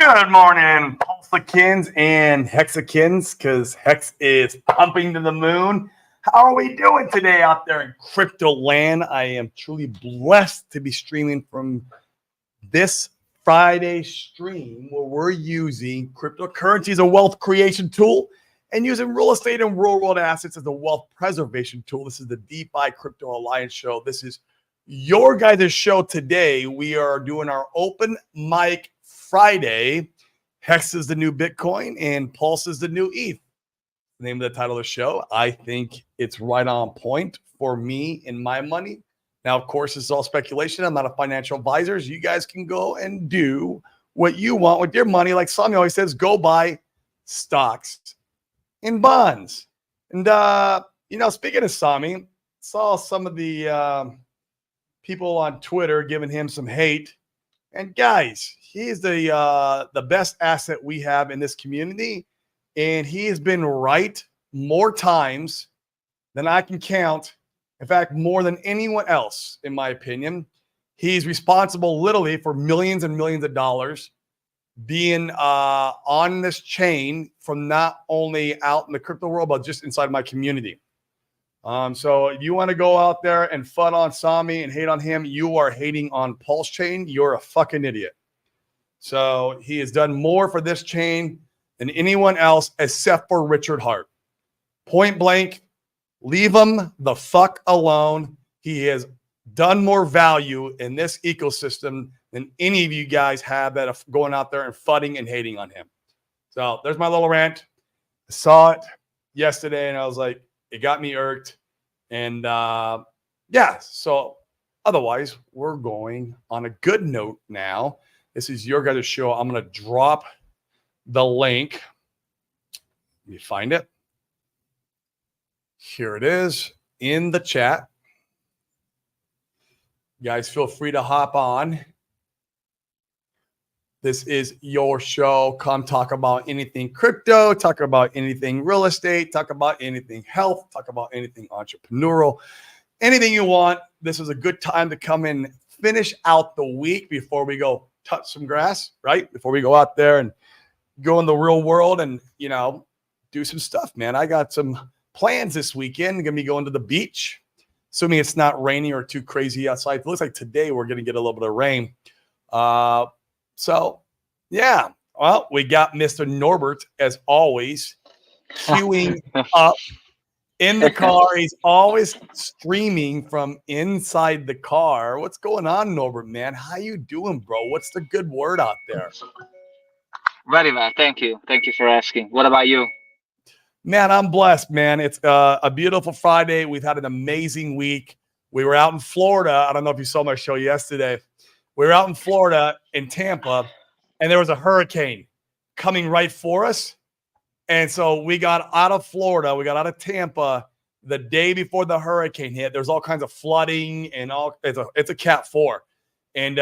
Good morning, Pulsakins and Hexakins, because Hex is pumping to the moon. How are we doing today out there in crypto land? I am truly blessed to be streaming from this Friday stream where we're using cryptocurrency as a wealth creation tool and using real estate and real world assets as a wealth preservation tool. This is the DeFi Crypto Alliance show. This is your guys' show today. We are doing our open mic Friday. Hex is the new Bitcoin and Pulse is the new ETH. The name of the title of the show. I think it's right on point for me and my money. Now, of course, this is all speculation. I'm not a financial advisor. You guys can go and do what you want with your money. Like Sami always says, go buy stocks and bonds. And, speaking of Sami, saw some of the people on Twitter giving him some hate. And guys, he is the best asset we have in this community. And he has been right more times than I can count. In fact, more than anyone else, in my opinion. He's responsible literally for millions and millions of dollars being on this chain from not only out in the crypto world, but just inside my community. So if you want to go out there and fun on Sami and hate on him, you are hating on Pulse Chain. You're a fucking idiot. So he has done more for this chain than anyone else except for Richard Hart. Point blank, leave him the fuck alone. He has done more value in this ecosystem than any of you guys have that are going out there and fudding and hating on him. So there's my little rant. I saw it yesterday and I was like, it got me irked. And so otherwise, we're going on a good note now. This is your guys' show. I'm going to drop the link. Let me find it. Here it is in the chat. You guys, feel free to hop on. This is your show. Come talk about anything crypto, talk about anything real estate, talk about anything health, talk about anything entrepreneurial, anything you want. This is a good time to come and finish out the week before we go touch some grass, right? Before we go out there and go in the real world and, do some stuff, man. I got some plans this weekend. I'm going to be going to the beach, assuming it's not rainy or too crazy outside. It looks like today we're going to get a little bit of rain. So, yeah, well, we got Mr. Norbert, as always, queuing up in the car. He's always streaming from inside the car. What's going on, Norbert, man? How you doing, bro? What's the good word out there? Very well. Thank you. Thank you for asking. What about you? Man, I'm blessed, man. It's a beautiful Friday. We've had an amazing week. We were out in Florida. I don't know if you saw my show yesterday. We were out in Florida in Tampa, and there was a hurricane coming right for us. And so we got out of Florida. We got out of Tampa the day before the hurricane hit. There's all kinds of flooding and all. It's a Cat 4. And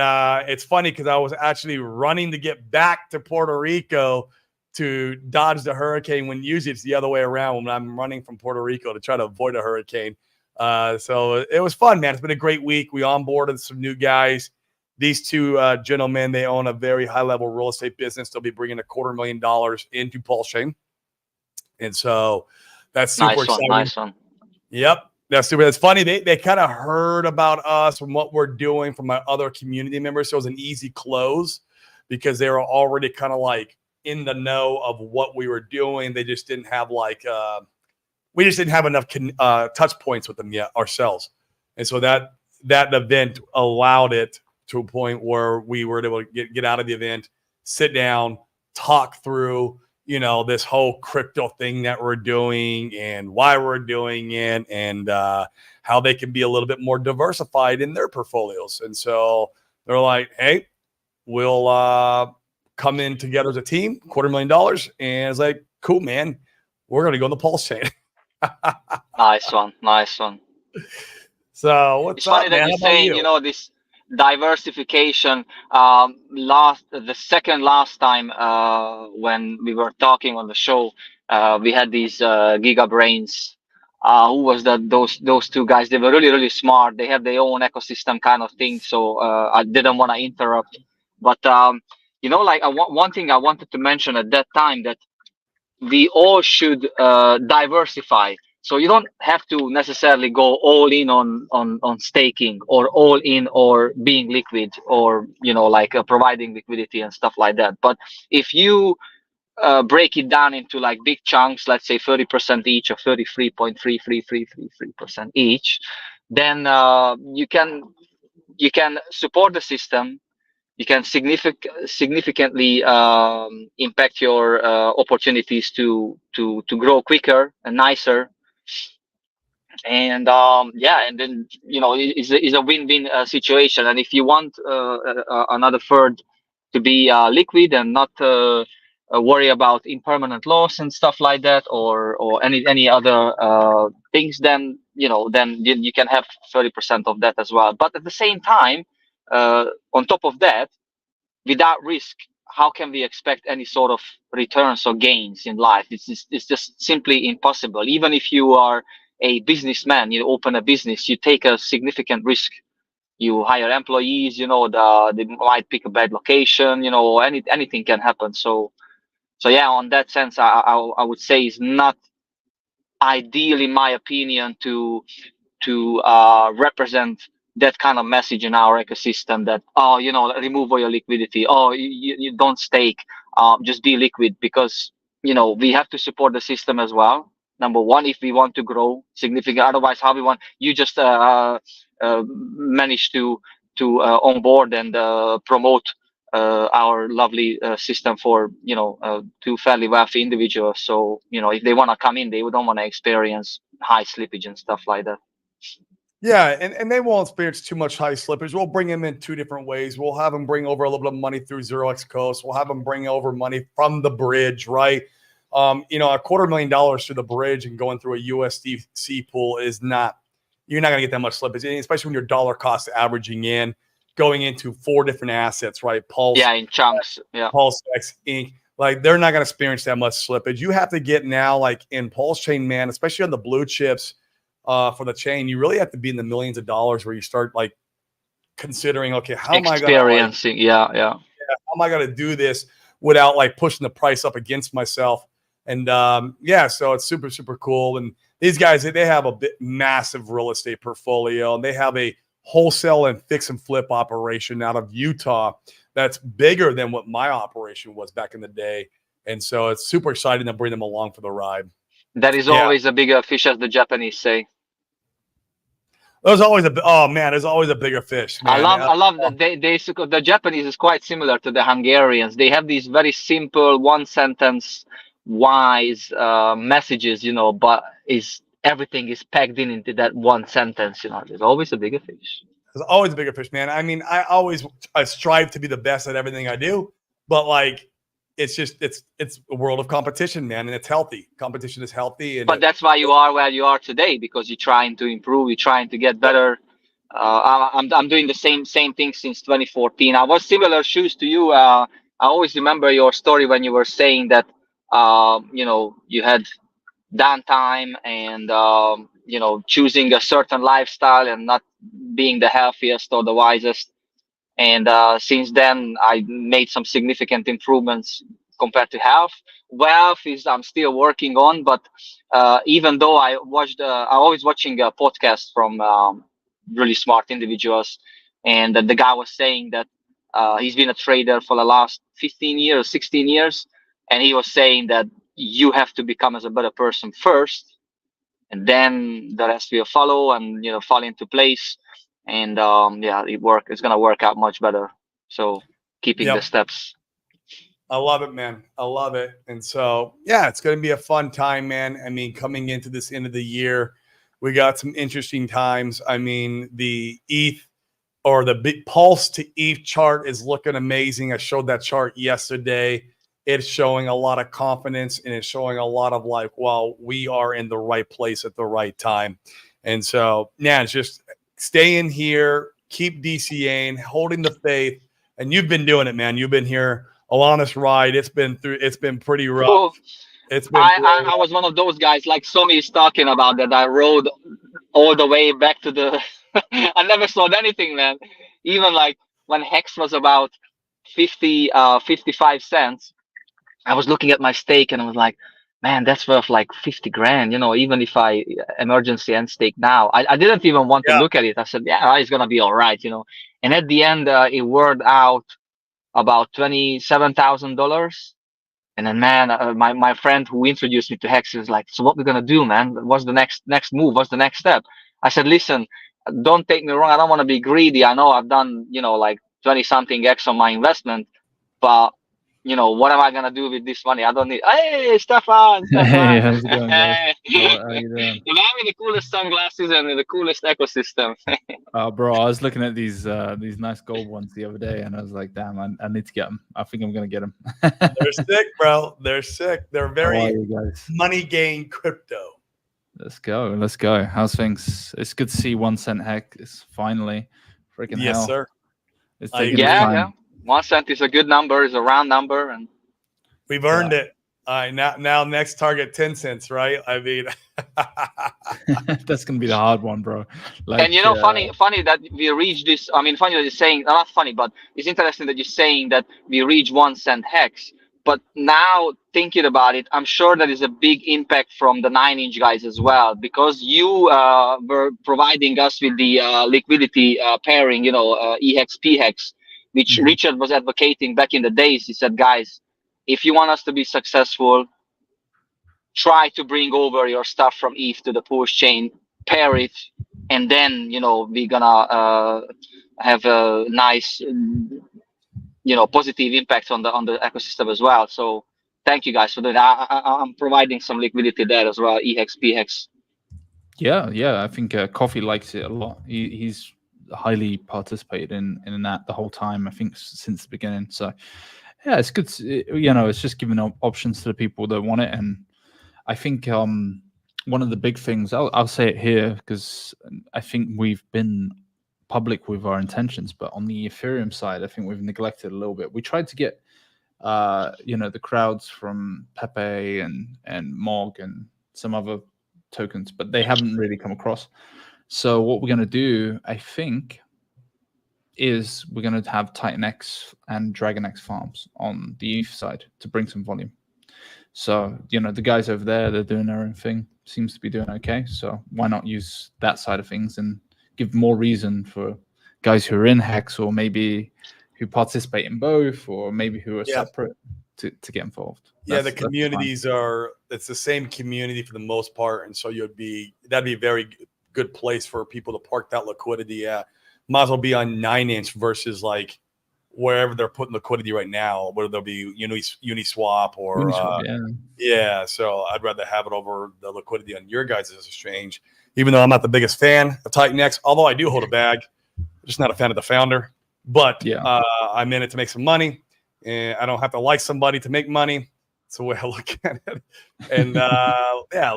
it's funny because I was actually running to get back to Puerto Rico to dodge the hurricane when usually it's the other way around when I'm running from Puerto Rico to try to avoid a hurricane. So it was fun, man. It's been a great week. We onboarded some new guys. These two gentlemen, they own a very high-level real estate business. They'll be bringing $250,000 into Pulse Chain. And so that's super exciting. Nice one. Yep. That's super. It's funny. They kind of heard about us from what we're doing from my other community members. So it was an easy close because they were already kind of like in the know of what we were doing. They just didn't have we just didn't have enough touch points with them yet ourselves. And so that event allowed it to a point where we were able to get out of the event, sit down, talk through, this whole crypto thing that we're doing and why we're doing it and how they can be a little bit more diversified in their portfolios. And so they're like, hey, we'll come in together as a team, $250,000. And it's like, cool, man, we're going to go on the Pulse Chain. Nice one. So what's it's up, funny that man? you're saying, this diversification. The second last time when we were talking on the show, we had these Giga Brains. Who was that? Those two guys. They were really, really smart. They have their own ecosystem kind of thing. So I didn't want to interrupt. But like one thing I wanted to mention at that time, that we all should diversify. So you don't have to necessarily go all in on staking, or all in or being liquid, or like providing liquidity and stuff like that. But if you break it down into like big chunks, let's say 30% each, or 33.3333% each, then you can support the system. You can significantly impact your opportunities to grow quicker and nicer. And yeah, and then it's a win-win situation. And if you want another third to be liquid and not worry about impermanent loss and stuff like that, or any other things, then you can have 30% of that as well. But at the same time, on top of that, without risk, how can we expect any sort of returns or gains in life? It's just simply impossible. Even if you are a businessman, you open a business, you take a significant risk. You hire employees, they might pick a bad location, anything can happen. So yeah, on that sense, I would say it's not ideal, in my opinion, to represent that kind of message in our ecosystem, that remove all your liquidity, you don't stake, just be liquid. Because we have to support the system as well, number one, if we want to grow significantly. Otherwise, how we want, you just manage to onboard and promote our lovely system for two fairly wealthy individuals. So if they want to come in, they don't want to experience high slippage and stuff like that. Yeah, and they won't experience too much high slippage. We'll bring them in two different ways. We'll have them bring over a little bit of money through 0x Coast. We'll have them bring over money from the bridge, right? $250,000 through the bridge and going through a USDC pool is not, you're not going to get that much slippage, especially when your dollar cost averaging in, going into 4 different assets, right? Pulse, yeah, in chunks, yeah. Pulse X Inc. Like, they're not going to experience that much slippage. You have to get now, like in Pulse Chain, man, especially on the blue chips. For the chain, you really have to be in the millions of dollars where you start like considering, okay, how am I experiencing, how am I going to do this without like pushing the price up against myself? And so it's super, super cool. And these guys, they have a massive real estate portfolio, and they have a wholesale and fix and flip operation out of Utah that's bigger than what my operation was back in the day. And so it's super exciting to bring them along for the ride. That is always a bigger fish, as the Japanese say. There's always there's always a bigger fish. Man. I love that the Japanese is quite similar to the Hungarians. They have these very simple, one sentence wise messages, but everything is packed into that one sentence. There's always a bigger fish. There's always a bigger fish, man. I mean, I strive to be the best at everything I do, but like, it's a world of competition, man, and it's healthy. Competition is healthy. But that's why you are where you are today, because you're trying to improve, you're trying to get better. I'm doing the same thing since 2014. I was similar shoes to you. I always remember your story when you were saying that you had downtime and choosing a certain lifestyle and not being the healthiest or the wisest. And since then, I made some significant improvements compared to health. Wealth is I'm still working on, but even though I always watching a podcast from really smart individuals, and the guy was saying that he's been a trader for the last 15 years, 16 years, and he was saying that you have to become as a better person first, and then the rest will follow and fall into place. And it's gonna work out much better. So keeping the steps. I love it, man. I love it. And so it's gonna be a fun time, man. I mean, coming into this end of the year, we got some interesting times. I mean, the ETH or the big pulse to ETH chart is looking amazing. I showed that chart yesterday. It's showing a lot of confidence, and it's showing a lot of like, well, we are in the right place at the right time. And so it's just stay in here, keep DCAing, holding the faith, and you've been doing it, man. You've been here along this ride. It's been pretty rough. Well, I was one of those guys, like Somi is talking about, that I rode all the way back to the. I never sold anything, man. Even like when Hex was about 55 cents, I was looking at my stake and I was like, man, that's worth like 50 grand, even if I emergency end stake now. I didn't even want to Yeah. look at it. I said, yeah, it's going to be all right. And at the end, it worked out about $27,000. And then, man, my friend who introduced me to Hex is like, so what we gonna do, man? What's the next move? What's the next step? I said, listen, don't take me wrong. I don't want to be greedy. I know I've done, like 20 something X on my investment, but what am I gonna do with this money? I don't need. Hey, Stefan, Hey, Stefan. how's it going, guys? The How you doing? man with the coolest sunglasses and the coolest ecosystem. Bro, I was looking at these nice gold ones the other day, and I was like, damn, I need to get them. I think I'm gonna get them. They're sick, bro. They're sick. They're How are very you guys? money gain crypto. Let's go. How's things? It's good to see 1 cent heck. It's finally freaking Yes, hell. sir. It's I taking agree. its Yeah, time. yeah. 1 cent is a good number. It's a round number, and We've earned it. All right, now next target 10 cents, right? I mean, That's gonna be the hard one, bro. Like, and funny that we reached this. I mean, funny that you're saying, not funny, but it's interesting that you're saying that we reach 1 cent hex. But now thinking about it, I'm sure there is a big impact from the 9-inch guys as well, because you were providing us with the liquidity pairing, EHEX, PHEX, which Mhm. Richard was advocating back in the days. He said, guys, if you want us to be successful, try to bring over your stuff from ETH to the Pulse chain, pair it, and then we're gonna have a nice positive impact on the ecosystem as well. So thank you guys for doing that. I'm providing some liquidity there as well. EHEX, PHEX. Yeah. I think Coffee likes it a lot. He's highly participated in that the whole time. I think since the beginning. So yeah, it's good. It's just giving options to the people that want it. And I think one of the big things, I'll say it here because I think we've been public with our intentions, but on the Ethereum side, I think we've neglected a little bit. We tried to get the crowds from Pepe and Mog and some other tokens, but they haven't really come across. So what we're going to do, I think, is we're going to have Titan X and Dragon X farms on the ETH side to bring some volume. So, the guys over there, they're doing their own thing, seems to be doing okay. So why not use that side of things and give more reason for guys who are in Hex or maybe who participate in both or maybe who are separate to get involved. The communities it's the same community for the most part. And so that'd be a very good place for people to park that liquidity at. Might as well be on 9-inch versus like wherever they're putting liquidity right now, whether they'll be Uniswap or Uniswap, so I'd rather have it over the liquidity on your guys' exchange, even though I'm not the biggest fan of Titan X, although I do hold a bag. I'm just not a fan of the founder, but I'm in it to make some money, and I don't have to like somebody to make money. That's the way I look at it. And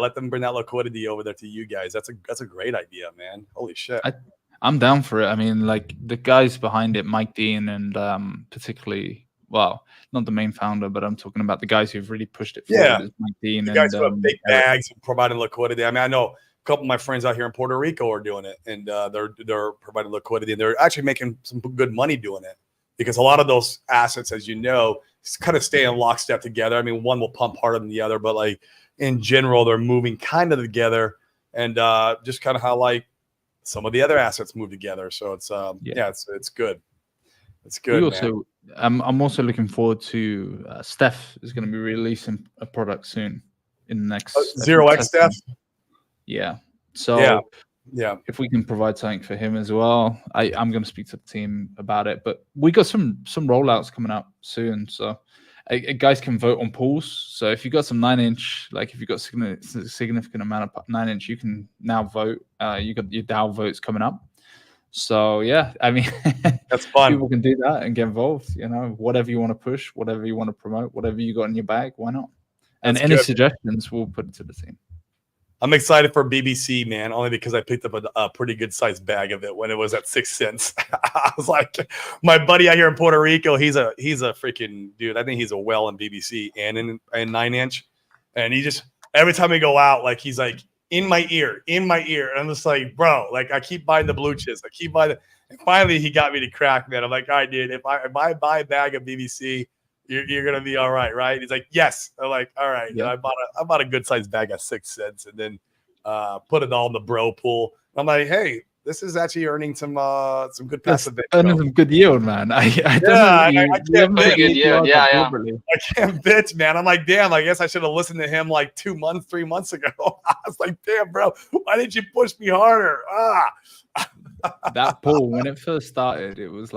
let them bring that liquidity over there to you guys. That's a great idea, man. Holy shit. I'm down for it. I mean, like the guys behind it, Mike Dean, and particularly, well, not the main founder, but I'm talking about the guys who've really pushed it forward. Yeah, Mike Dean the guys who have big Eric. bags and providing liquidity. I mean, I know a couple of my friends out here in Puerto Rico are doing it, and they're providing liquidity, and they're actually making some good money doing it because a lot of those assets, as you know, kind of stay in lockstep together. I mean, one will pump harder than the other, but like in general, they're moving kind of together, and just kind of how like some of the other assets move together. So it's it's good. It's good. We also, I'm also looking forward to Steph is going to be releasing a product soon in the next 0x Steph. Yeah. So yeah, if we can provide something for him as well, I'm going to speak to the team about it. But we got some rollouts coming up soon, so guys can vote on pools. So if you got some 9-inch, like if you got significant amount of 9-inch, you can now vote. You got your DAO votes coming up. So yeah, I mean, that's fun. People can do that and get involved. Whatever you want to push, whatever you want to promote, whatever you got in your bag, why not? And any suggestions, we'll put it to the team. I'm excited for BBC, man, only because I picked up a pretty good sized bag of it when it was at 6 cents. I was like, my buddy out here in Puerto Rico, he's a freaking dude. I think he's a well in BBC and in 9-inch. And he just, every time we go out, like he's like in my ear. And I'm just like, bro, like I keep buying the blue chips. I keep buying And finally, he got me to crack, man. I'm like, all right, dude, if I buy a bag of BBC, you're gonna be all right? He's like, yes. I'm like, all right. Yeah. And I bought a good sized bag at 6 cents, and then put it all in the bro pool. I'm like, hey, this is actually earning some good passive income. Earning some good yield, man. I don't Yeah, know. I can't Pretty good yield. Yeah, yeah. I can't bitch, man. I'm like, damn, I guess I should have listened to him like 3 months ago. I was like, damn, bro, why didn't you push me harder? That pool, when it first started, it was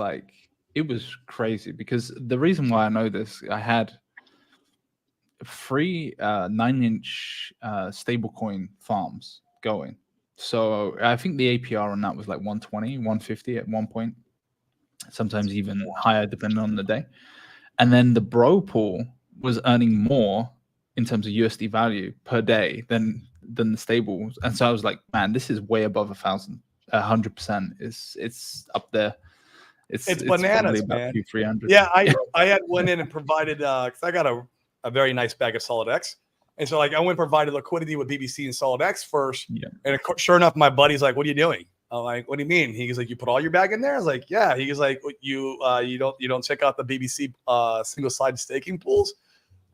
crazy, because the reason why I know this, I had 3 9-inch stablecoin farms going. So I think the APR on that was like 120, 150 at one point, sometimes even higher depending on the day. And then the bro pool was earning more in terms of USD value per day than the stables. And so I was like, man, this is way above 1,000. 100%. It's up there. It's bananas, about man. 300. Yeah, I had went in and provided because I got a very nice bag of Solid X. And so, like, I went and provided liquidity with BBC and Solid X first. Yeah. And sure enough, my buddy's like, "What are you doing?" I'm like, "What do you mean?" He's like, "You put all your bag in there?" I was like, "Yeah." He's like, "You don't check out the BBC single side staking pools?"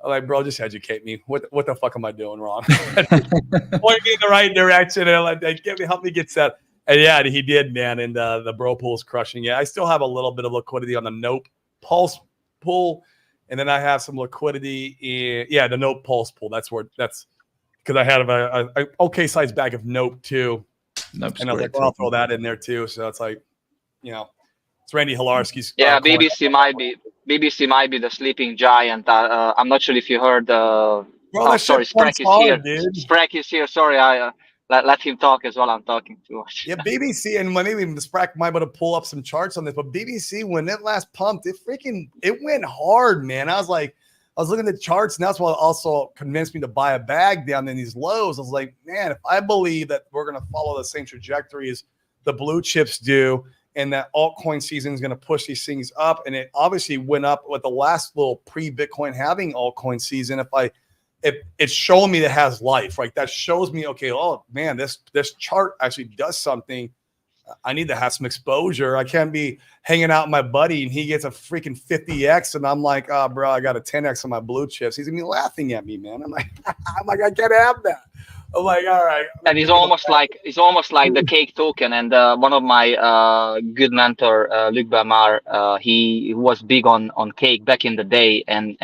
I'm like, "Bro, just educate me. What the fuck am I doing wrong?" Point me in the right direction and like, help me get set. And yeah, he did, man. And the bro pool's crushing. Yeah, I still have a little bit of liquidity on the Nope Pulse pool. And then I have some liquidity in the Nope Pulse pool. That's because I had a okay sized bag of Nope too. Nope's and I was like, well, I'll throw that in there too. So it's like, it's Randy Hilarski's. Yeah, BBC might be the sleeping giant. I'm not sure if you heard. Sorry, Sprek is here. Dude. Sprek is here. Sorry, I let him talk as well. I'm talking too much. Yeah, BBC, and maybe Sprek might be able to pull up some charts on this, but BBC, when it last pumped, it went hard, man. I was looking at the charts, and that's what also convinced me to buy a bag down in these lows. I was like, man, if I believe that we're going to follow the same trajectory as the blue chips do, and that altcoin season is going to push these things up, and it obviously went up with the last little pre-Bitcoin halving altcoin season. If it's showing me that it has life, right? That shows me, okay, oh man, this chart actually does something. I need to have some exposure. I can't be hanging out with my buddy and he gets a freaking 50x and I'm like, oh, bro, I got a 10x on my blue chips. He's gonna be laughing at me, man. I'm like, I can't have that. I'm like, all right. And it's almost like the cake token. And one of my good mentor, Luc Bamar, he was big on cake back in the day. And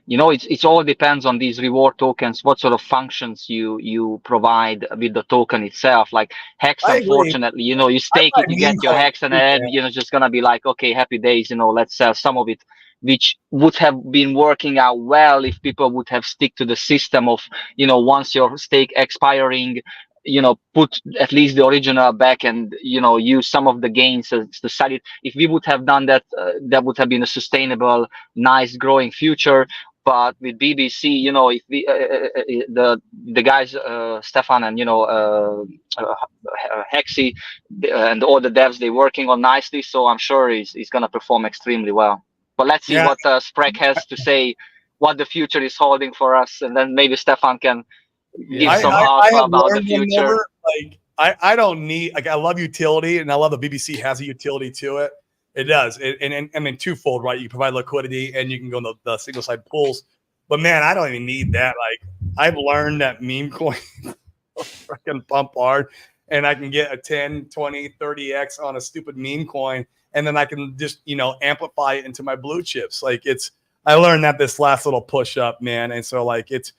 it's all depends on these reward tokens, what sort of functions you provide with the token itself. Like Hex, unfortunately, you stake it, you get your Hex, and then just gonna be like, okay, happy days, let's sell some of it, which would have been working out well if people would have stick to the system of, once your stake expiring, put at least the original back and, use some of the gains to sell it. If we would have done that, that would have been a sustainable, nice growing future. But with BBC, if we, the guys, Stefan and, Hexy and all the devs, they're working on nicely. So I'm sure he's going to perform extremely well. But let's see what Sprek has to say, what the future is holding for us, and then maybe Stefan can give some alpha about the future. I don't need, I love utility, and I love the BBC has a utility to it. It does, and I mean twofold, right? You provide liquidity, and you can go in the single side pools. But man, I don't even need that. Like I've learned that meme coin freaking pump hard, and I can get a 10, 20, 30x on a stupid meme coin. And then I can just, amplify it into my blue chips. I learned that this last little push up, man. And so I used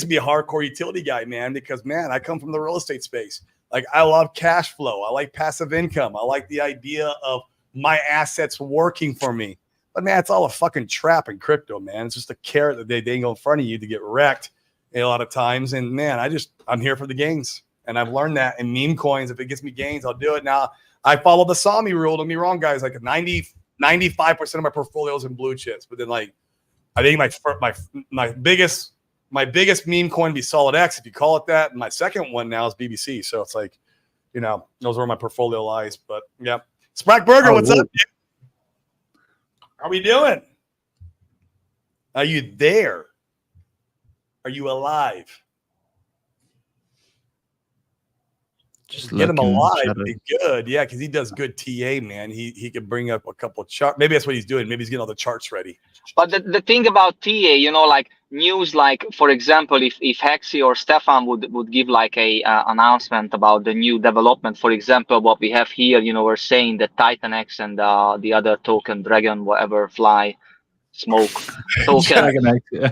to be a hardcore utility guy, man, because man, I come from the real estate space. Like I love cash flow. I like passive income. I like the idea of my assets working for me. But man, it's all a fucking trap in crypto, man. It's just a carrot that they dangle in front of you to get wrecked a lot of times. And man, I'm here for the gains. And I've learned that in meme coins, if it gets me gains, I'll do it. Now, I follow the Sami rule. Don't be wrong, guys. Like 95% of my portfolio is in blue chips. But then, I think my biggest meme coin would be Solid X, if you call it that. And my second one now is BBC. So it's those are where my portfolio lies. But yeah, Sprek Burger, what's up? How are we doing? Are you there? Are you alive? Just Get him lurking in the alive. shadows. Be good. Yeah, because he does good TA, man. He could bring up a couple of charts. Maybe that's what he's doing. Maybe he's getting all the charts ready. But the thing about TA, you know, like news, like for example, if Hexy or Stefan would give like a announcement about the new development, for example, what we have here, you know, we're saying that Titan X and the other token, Dragon, whatever, Fly, Smoke token. Dragon Egg, yeah.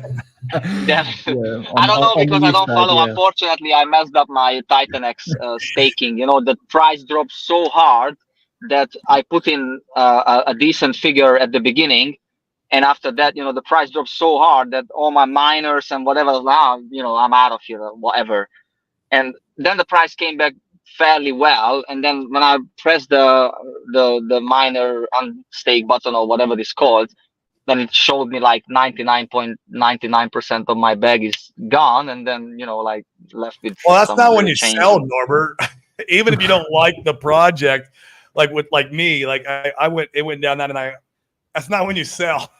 Then Yeah, I don't know on the because I new don't side, follow. yeah. Unfortunately, I messed up my Titan X staking. You know, the price dropped so hard that I put in a decent figure at the beginning, and after that, you know, the price dropped so hard that all my miners and whatever, you know, I'm out of here, whatever. And then the price came back fairly well, and then when I pressed the miner unstake button or whatever it's called, then it showed me like 99.99% of my bag is gone, and then, you know, like left with. Well, that's some not when you change. sell, Norbert. Even if you don't like the project, like me, like it went down 99. That's not when you sell.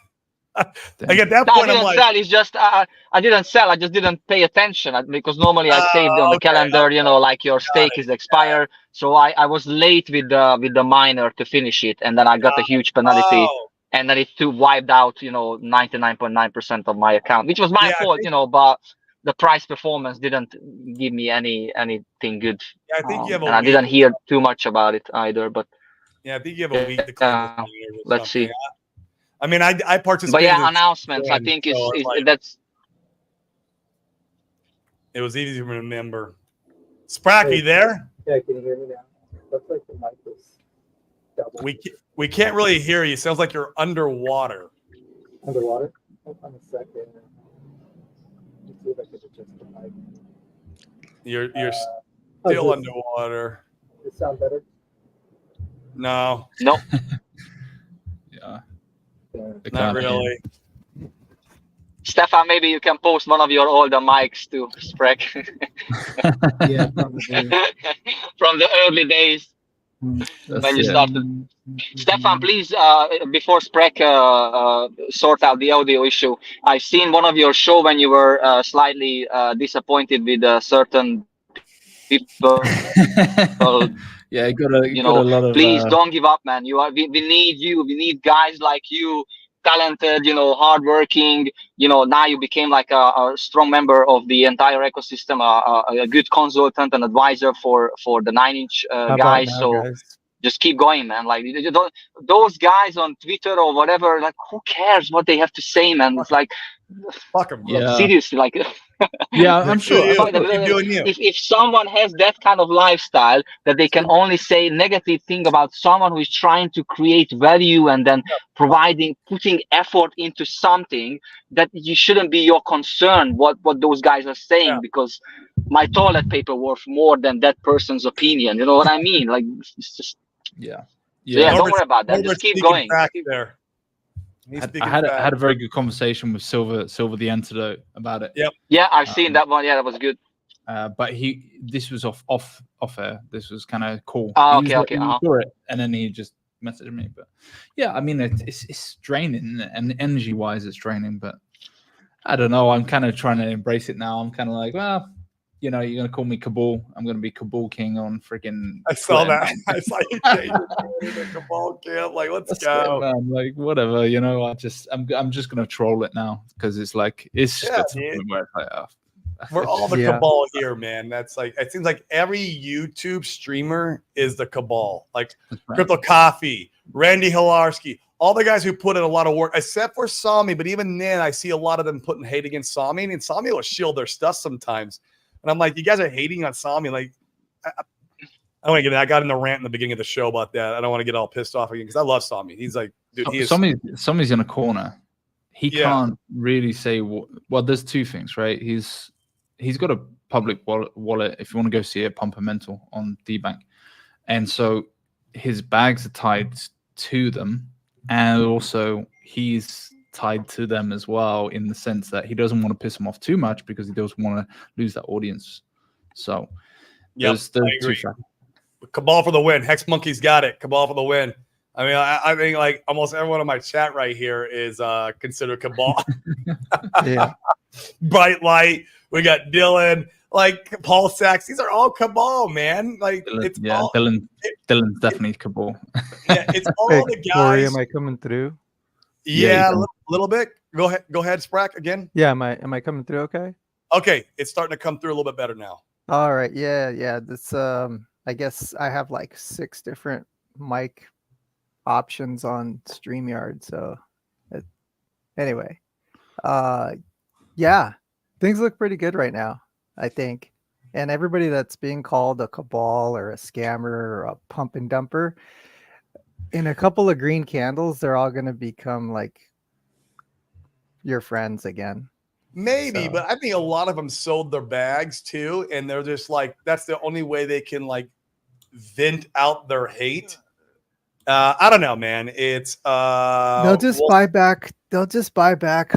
Like at that No, I point, I'm didn't like, sell. It's just I didn't sell. I just didn't pay attention because normally I saved on the okay, calendar. You know, like your stake is expired. So I was late with the miner to finish it, and then I got a huge penalty, oh, and then it too wiped out, you know, 99.9% of my account, which was my Yeah, I fault, think- you know. But the price performance didn't give me anything good, yeah, I think you have a and I week. didn't hear too much about it either. But Yeah, I think you have a week to clean this thing or let's something. see. I mean, I participated. But yeah, in announcements. I one, think so is like, that's. it was easy to remember. Spracky, there? Yeah, can you hear me now? Looks like the mic was double We can't really hear you. Sounds like you're underwater. underwater. Hold on a second. Let's see if I can adjust the mic. You're Oh, still does underwater. it sound better? No, No, Yeah, Yeah. they not can't hear. really. Stefan, maybe you can post one of your older mics to Sprek Yeah, probably. from the early days That's when you it. started. Stefan, please, before Sprek sort out the audio issue, I've seen one of your show when you were slightly disappointed with certain people. Yeah, you got a You got know, a lot of. please don't give up, man. We need you. We need guys like you, talented, you know, hardworking. You know, now you became like a strong member of the entire ecosystem, a good consultant and advisor for the 9inch How about guys. now, So guys? just keep going, man. Like you don't, those guys on Twitter or whatever, like who cares what they have to say, man? It's like Fuck him, bro. Yeah. seriously, like Yeah, I'm Do sure. you. Sorry, Keep doing you. if someone has that kind of lifestyle that they can only say negative thing about someone who is trying to create value and then putting effort into something, that you shouldn't be your concern what those guys are saying, Yeah. because my toilet paper worth more than that person's opinion. You know what I mean? Like it's just Yeah, so yeah. Don't Norbert's- worry about that. Norbert's Just keep speaking going. back there. He's I speaking had back. a very good conversation with Silver the Antidote about it. Yeah, I've seen that one. Yeah, that was good. But this was off air. This was kind of cool. Ah, He okay, was- okay, he uh-huh. saw it, and then he just messaged me. But yeah, I mean, it's draining, and energy wise, it's draining. But I don't know. I'm kind of trying to embrace it now. I'm kind of like, well, you know, you're gonna call me Cabal. I'm gonna be Cabal King on freaking. I saw Twitter. that. I saw you change it to Cabal Camp. Like, let's That's go. it, man. Like whatever, you know. I'm just gonna troll it now because it's like it's just Yeah, got to the dude. point where it's like, oh, We're all the Yeah. Cabal here, man. That's like, it seems like every YouTube streamer is the Cabal. Like that's right. Crypto Coffee, Randy Hilarski, all the guys who put in a lot of work, except for Sami. But even then, I see a lot of them putting hate against Sami, and Sami will shield their stuff sometimes. And I'm like, you guys are hating on Sami. Like, I don't want to get. I got in a rant in the beginning of the show about that. I don't want to get all pissed off again because I love Sami. He's like, dude, he is. Somebody's in a corner. He Yeah. can't really say what. Well, there's two things, right? He's got a public wallet. If you want to go see it, Pumpermental on DBank, and so his bags are tied to them, and also he's tied to them as well in the sense that he doesn't want to piss them off too much because he doesn't want to lose that audience. So Yep, there's I two agree. factors. Cabal for the win. Hex Monkey's got it. Cabal for the win. I mean, I think like almost everyone in my chat right here is considered Cabal. Yeah. Bright Light. We got Dylan. like Paul Sachs. These are all cabal, man. Like it's all Dylan's definitely cabal. yeah, it's all Hey, the Corey, guys. am I coming through? Yeah, you a little bit. Go ahead, Sprack again. Yeah, am I coming through okay? Okay, it's starting to come through a little bit better now. All right, yeah. This I guess I have like 6 different mic options on StreamYard. So anyway, yeah, things look pretty good right now, I think. And everybody that's being called a cabal or a scammer or a pump and dumper, in a couple of green candles, they're all going to become like your friends again. Maybe, So- but I think a lot of them sold their bags too, and they're just like that's the only way they can like vent out their hate. I don't know, man. It's they'll just buy back. They'll just buy back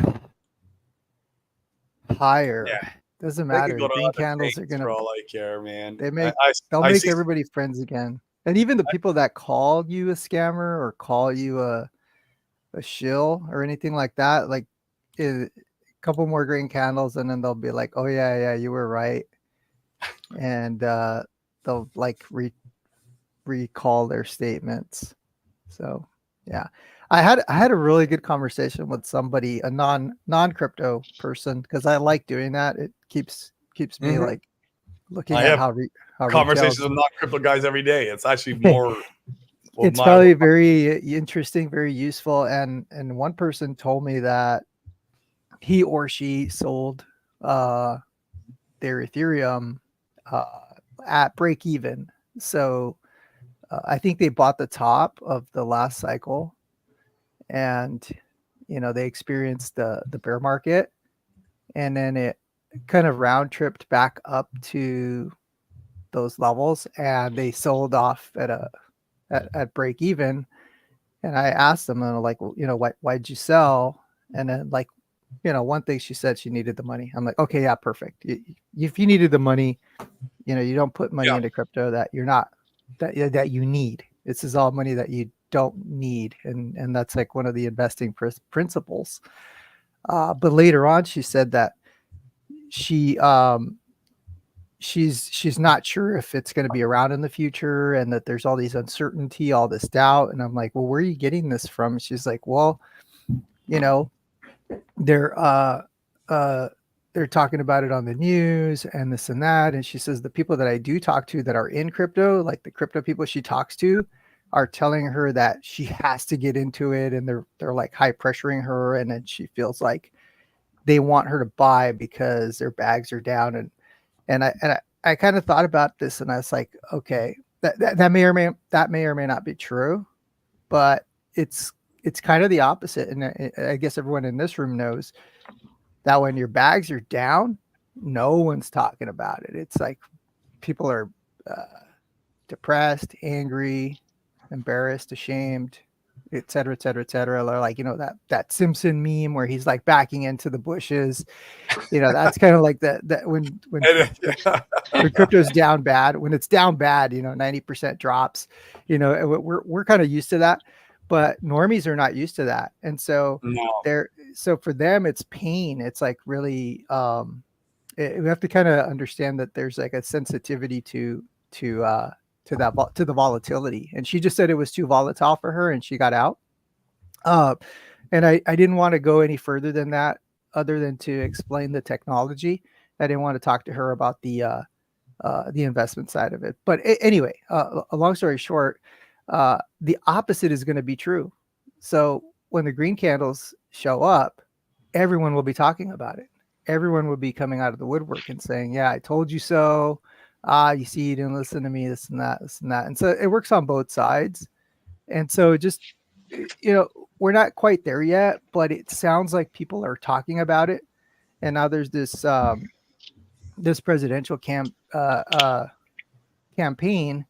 higher. Yeah. Doesn't they can matter. go The to green other candles are states gonna. for all I care, man. They make- I They'll I make see- everybody friends again. And even the people that call you a scammer or call you a shill or anything like that, like a couple more green candles, and then they'll be like, "Oh yeah, you were right," and they'll like recall their statements. So yeah, I had a really good conversation with somebody, a non crypto person, because I like doing that. It keeps me Mhm. like looking I at have how conversations retail's- with not crypto guys every day. It's actually more. well, it's my- probably very interesting, very useful. And one person told me that he or she sold their Ethereum at break even. So I think they bought the top of the last cycle, and they experienced the bear market, and then it kind of round tripped back up to those levels, and they sold off at break even. And I asked them, and like, well, why'd you sell? And then like, one thing she said, she needed the money. I'm like, okay, yeah, perfect. If you needed the money, you don't put money Yeah. into crypto that you're not that you need. This is all money that you don't need, and that's like one of the investing principles. But later on, she said that she's not sure if it's going to be around in the future, and that there's all these uncertainty, all this doubt. And I'm like, well, where are you getting this from? She's like, well, they're talking about it on the news and this and that. And she says the people that I do talk to that are in crypto, like the crypto people she talks to, are telling her that she has to get into it, and they're like high pressuring her, and then she feels like they want her to buy because their bags are down. And I kind of thought about this, and I was like, okay, that may or may not be true, but it's kind of the opposite. And I guess everyone in this room knows that when your bags are down, no one's talking about it. It's like people are depressed, angry, embarrassed, ashamed, et cetera, et cetera, et cetera. They're like, that Simpson meme where he's like backing into the bushes. That's kind of like that when crypto's down bad, when it's down bad, 90% drops, we're kind of used to that, but normies are not used to that. And so so for them, it's pain. It's like really, we have to kind of understand that there's like a sensitivity to the volatility. And she just said it was too volatile for her, and she got out. And I didn't want to go any further than that, other than to explain the technology. I didn't want to talk to her about the investment side of it. But anyway, a long story short, the opposite is going to be true. So when the green candles show up, everyone will be talking about it. Everyone will be coming out of the woodwork and saying, yeah, I told you so. You see, you didn't listen to me, this and that, this and that. And so it works on both sides. And so just, we're not quite there yet, but it sounds like people are talking about it. And now there's this presidential campaign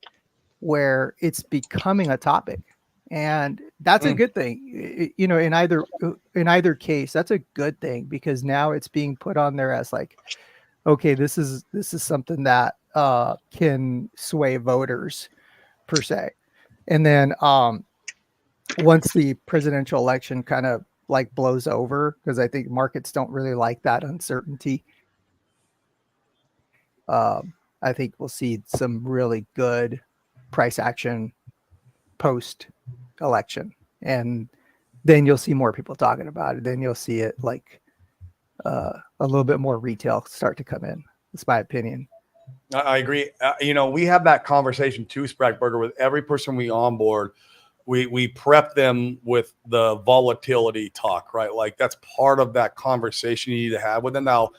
where it's becoming a topic. And that's a good thing. In either case, that's a good thing, because now it's being put on there as like, okay, this is something that can sway voters per se. And then once the presidential election kind of like blows over, because I think markets don't really like that uncertainty, I think we'll see some really good price action post election, and then you'll see more people talking about it. Then you'll see it like a little bit more retail start to come in. That's my opinion. I agree. We have that conversation too, Sprackburger, with every person we onboard. We prep them with the volatility talk, right? Like that's part of that conversation you need to have with them. Now,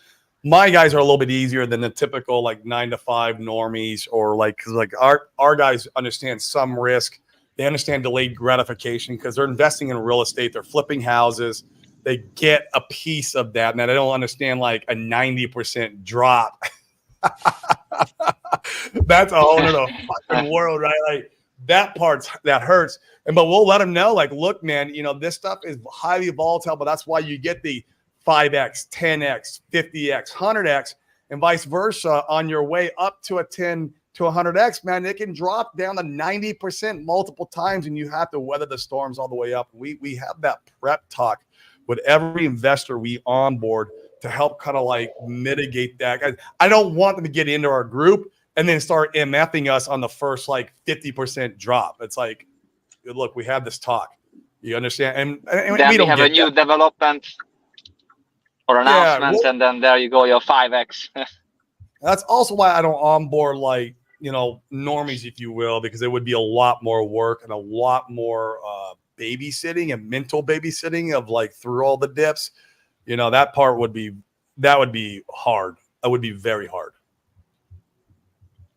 my guys are a little bit easier than the typical like 9 to 5 normies, or because our guys understand some risk. They understand delayed gratification because they're investing in real estate. They're flipping houses. They get a piece of that. Now, they don't understand like a 90% drop. That's a whole other fucking world, right? Like that hurts. But we'll let them know, like, look, man, this stuff is highly volatile, but that's why you get the 5x, 10x, 50x, 100x, and vice versa on your way up to a 10 to 100x, man. It can drop down to 90% multiple times, and you have to weather the storms all the way up. We have that prep talk with every investor we onboard to help kind of like mitigate that. I don't want them to get into our group and then start MFing us on the first like 50% drop. It's like, look, we have this talk. You understand? And then we don't have a new development or announcement, and then there you go, your 5x. That's also why I don't onboard like, normies, if you will, because it would be a lot more work and a lot more babysitting and mental babysitting of like through all the dips. That part would be hard. That would be very hard.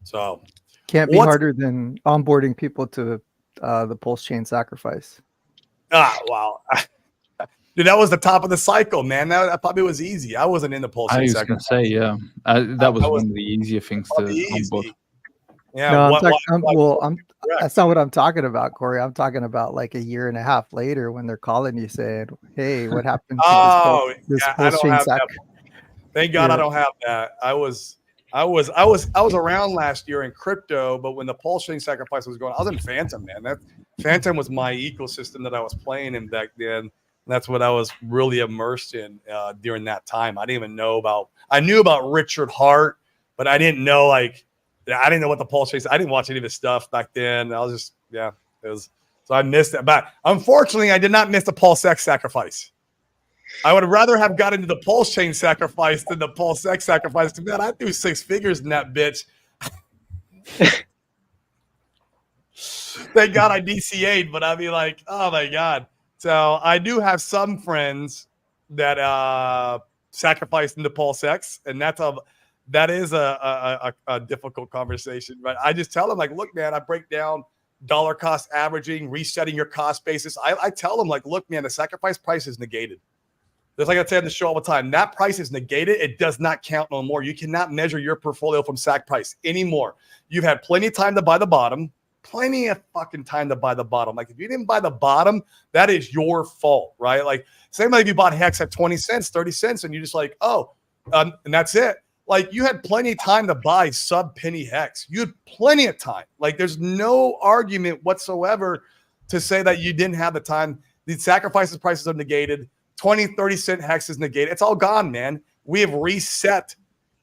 So can't be harder than onboarding people to the Pulse Chain Sacrifice. Wow. Dude, that was the top of the cycle, man. That probably was easy. I wasn't in the Pulse Chain Sacrifice. I was going to say, yeah. That was one of the easier things to onboard. Yeah. No, that's not what I'm talking about, Corey. I'm talking about like a year and a half later when they're calling you saying, "Hey, what happened to this Pulse Chain Sac?" Thank God I don't have that. I was around last year in crypto, but when the Pulse Chain Sacrifice was going, I was in Phantom, man. That Phantom was my ecosystem that I was playing in back then. That's what I was really immersed in during that time. I knew about Richard Hart, but I didn't know what the Pulse Chain. I didn't watch any of his stuff back then. I was just, so I missed it. But unfortunately, I did not miss the Pulse X Sacrifice. I would rather have got into the Pulse Chain Sacrifice than the Pulse X Sacrifice. Man, I threw 6 figures in that bitch. Thank God I DCA'd, but I'd be like, oh my God. So I do have some friends that sacrificed into Pulse X, and that is a difficult conversation. But I just tell them, like, look, man, I break down dollar cost averaging, resetting your cost basis. I tell them, like, look, man, the sacrifice price is negated. Just like I say on the show all the time, that price is negated. It does not count no more. You cannot measure your portfolio from sac price anymore. You've had plenty of time to buy the bottom. Plenty of fucking time to buy the bottom. Like, if you didn't buy the bottom, that is your fault, right? Like, same like if you bought Hex at 20 cents, 30 cents, and you're just like, and that's it. Like, you had plenty of time to buy sub-penny Hex. You had plenty of time. Like, there's no argument whatsoever to say that you didn't have the time. The sacrifices prices are negated. 20, 30 cent Hex is negated. It's all gone, man. We have reset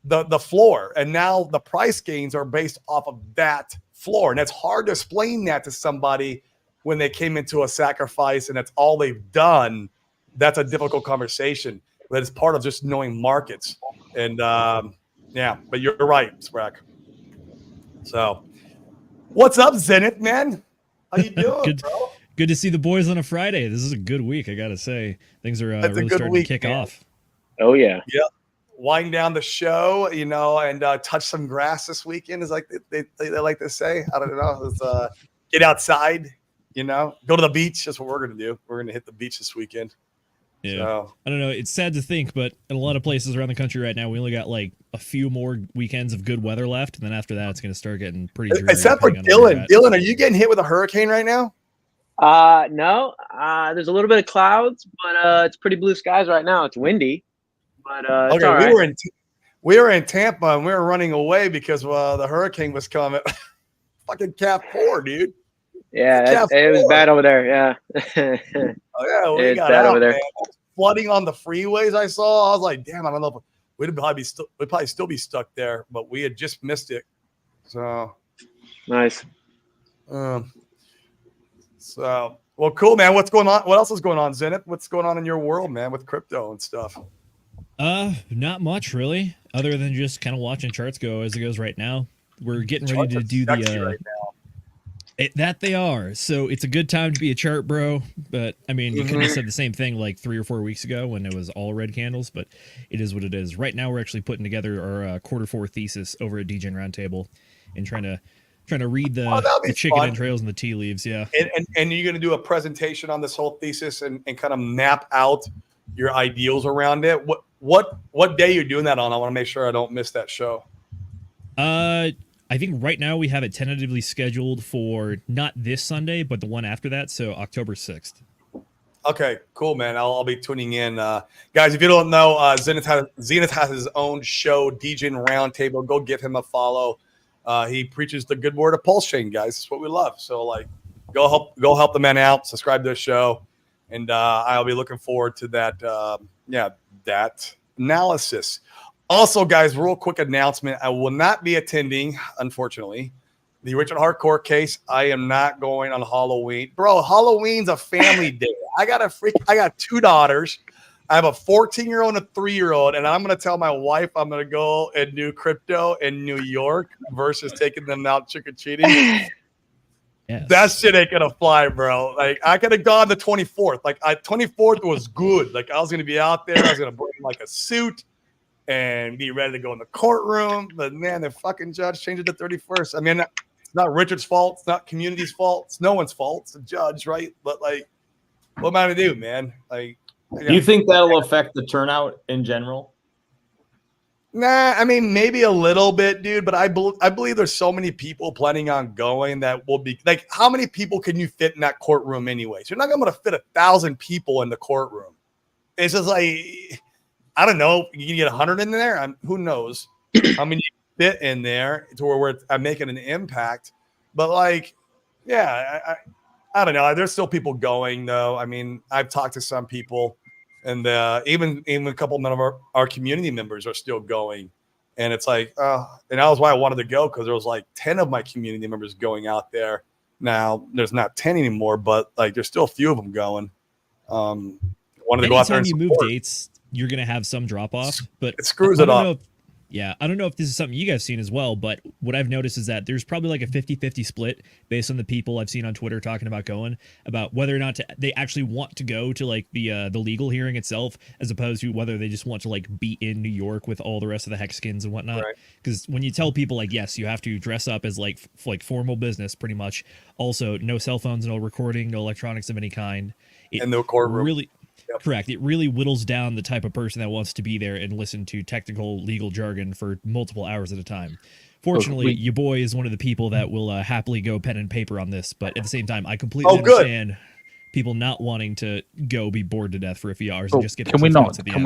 the floor, and now the price gains are based off of that floor. And it's hard to explain that to somebody when they came into a sacrifice and that's all they've done. That's a difficult conversation, but it's part of just knowing markets. And but you're right, Sprack. So what's up, Zenith, man? How you doing, bro? Good to see the boys on a Friday. This is a good week, I gotta say. Things are really starting to kick off. Oh yeah. Yep. Wind down the show, and touch some grass this weekend is like they like to say. I don't know. It's, get outside, go to the beach. That's what we're gonna do. We're gonna hit the beach this weekend. Yeah. So, I don't know. It's sad to think, but in a lot of places around the country right now, we only got like a few more weekends of good weather left, and then after that, it's gonna start getting pretty dreary. Except for Dylan. Dylan, are you getting hit with a hurricane right now? No. There's a little bit of clouds, but it's pretty blue skies right now. It's windy. But it's all right. We were in Tampa and we were running away because the hurricane was coming. Fucking Cat 4, dude. Yeah, it was bad over there. Yeah. We got bad out, over there. Man. Flooding on the freeways. I saw. I was like, damn, I don't know. we'd probably still be stuck there, but we had just missed it. So Nice. Well, cool, man. What's going on? What else is going on, Zenith? What's going on in your world, man, with crypto and stuff? Not much really, other than just kind of watching charts go as it goes right now. We're getting ready to do Sexy the right now. that they are. So it's a good time to be a chart bro. But I mean, you could have said the same thing like 3 or 4 weeks ago when it was all red candles. But it is what it is. Right now, we're actually putting together our Q4 thesis over at DGen Roundtable and trying to read the chicken fun. entrails and the tea leaves. Yeah. And you're going to do a presentation on this whole thesis and kind of map out your ideals around it. What day you're doing that on? I want to make sure I don't miss that show. I think right now we have it tentatively scheduled for not this Sunday, but the one after that. So October 6th. Okay, cool, man. I'll be tuning in. Guys, if you don't know, Zenith has his own show, DGen Roundtable. Go give him a follow. He preaches the good word of Pulse Chain, guys. That's what we love. So, like, go help the man out. Subscribe to the show, and I'll be looking forward to that. That analysis. Also, guys, real quick announcement: I will not be attending, unfortunately, the Richard Hardcore case. I am not going on Halloween, bro. Halloween's a family day. I got 2 daughters. I have a 14-year-old and a 3-year-old, and I'm going to tell my wife I'm going to go and do crypto in New York versus taking them out trick-or-treating. Yes. That shit ain't going to fly, bro. Like, I could have gone the 24th. Like, 24th was good. Like, I was going to be out there. I was going to bring, like, a suit and be ready to go in the courtroom. But, man, the fucking judge changed it to 31st. I mean, it's not Richard's fault. It's not community's fault. It's no one's fault. It's the judge, right? But, like, what am I going to do, man? Like, do you think that'll affect the turnout in general? Nah, I mean, maybe a little bit, dude, but I believe there's so many people planning on going that will be like, how many people can you fit in that courtroom anyways? You're not going to fit 1,000 people in the courtroom. It's just like, I don't know. You can get 100 in there. Who knows how many fit in there to where I'm making an impact. But like, yeah, I don't know. There's still people going though. I mean, I've talked to some people. And even a couple of our community members are still going. And it's like, and that was why I wanted to go, because there was like 10 of my community members going out there. Now, there's not 10 anymore, but like there's still a few of them going. Wanted to go out there and Anytime you support. move dates, you're going to have some drop-off. But It screws it up. I don't know if this is something you guys seen as well, but what I've noticed is that there's probably like a 50-50 split based on the people I've seen on Twitter talking about going, about whether or not they actually want to go to like the legal hearing itself, as opposed to whether they just want to like be in New York with all the rest of the Hexkins and whatnot. Because when you tell people like, yes, you have to dress up as like formal business, pretty much. Also, no cell phones, no recording, no electronics of any kind. And no courtroom. Really. Yep. Correct. It really whittles down the type of person that wants to be there and listen to technical legal jargon for multiple hours at a time. Fortunately, your boy is one of the people that will happily go pen and paper on this, but at the same time, I completely understand people not wanting to go be bored to death for a few hours and just get. Can we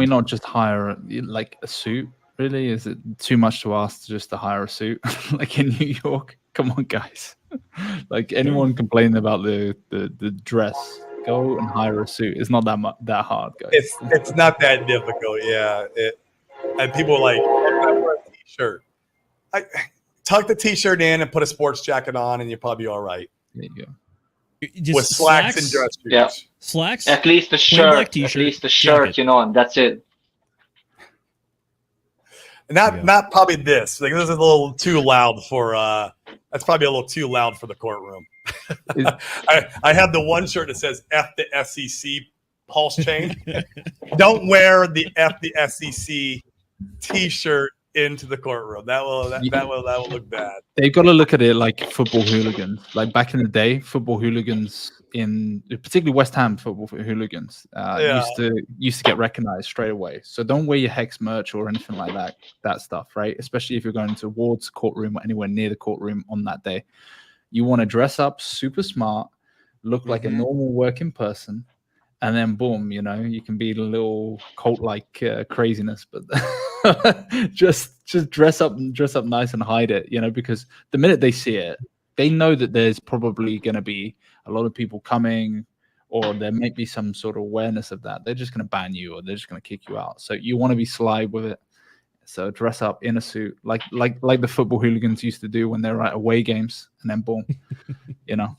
not just hire like a suit? Really, is it too much to ask just to hire a suit like in New York? Come on, guys. Like anyone complaining about the dress. Go and hire a suit. It's not that hard, guys. It's not that difficult, yeah. And people are like, I'm gonna wear a t-shirt. Tuck the t-shirt in and put a sports jacket on, and you'll probably be all right. There you go. Just with slacks and dress shoes. Yeah. Slacks. At least the shirt. At least the shirt, jacket. you know, and that's it. Not probably this. Like, this is a little too loud for. That's probably a little too loud for the courtroom. I have the one shirt that says "F the SEC Pulse Chain." Don't wear the "F the SEC" T-shirt into the courtroom. That will look bad. They've got to look at it like football hooligans. Like back in the day, football hooligans particularly West Ham football hooligans used to get recognized straight away. So don't wear your Hex merch or anything like that stuff, right? Especially if you're going towards the courtroom or anywhere near the courtroom on that day. You want to dress up super smart, look like a normal working person, and then boom, you can be a little cult-like craziness, but just dress up nice and hide it, because the minute they see it, they know that there's probably going to be a lot of people coming, or there may be some sort of awareness of that. They're just going to ban you, or they're just going to kick you out. So you want to be sly with it. So dress up in a suit, like the football hooligans used to do when they were at away games, and then boom, you know,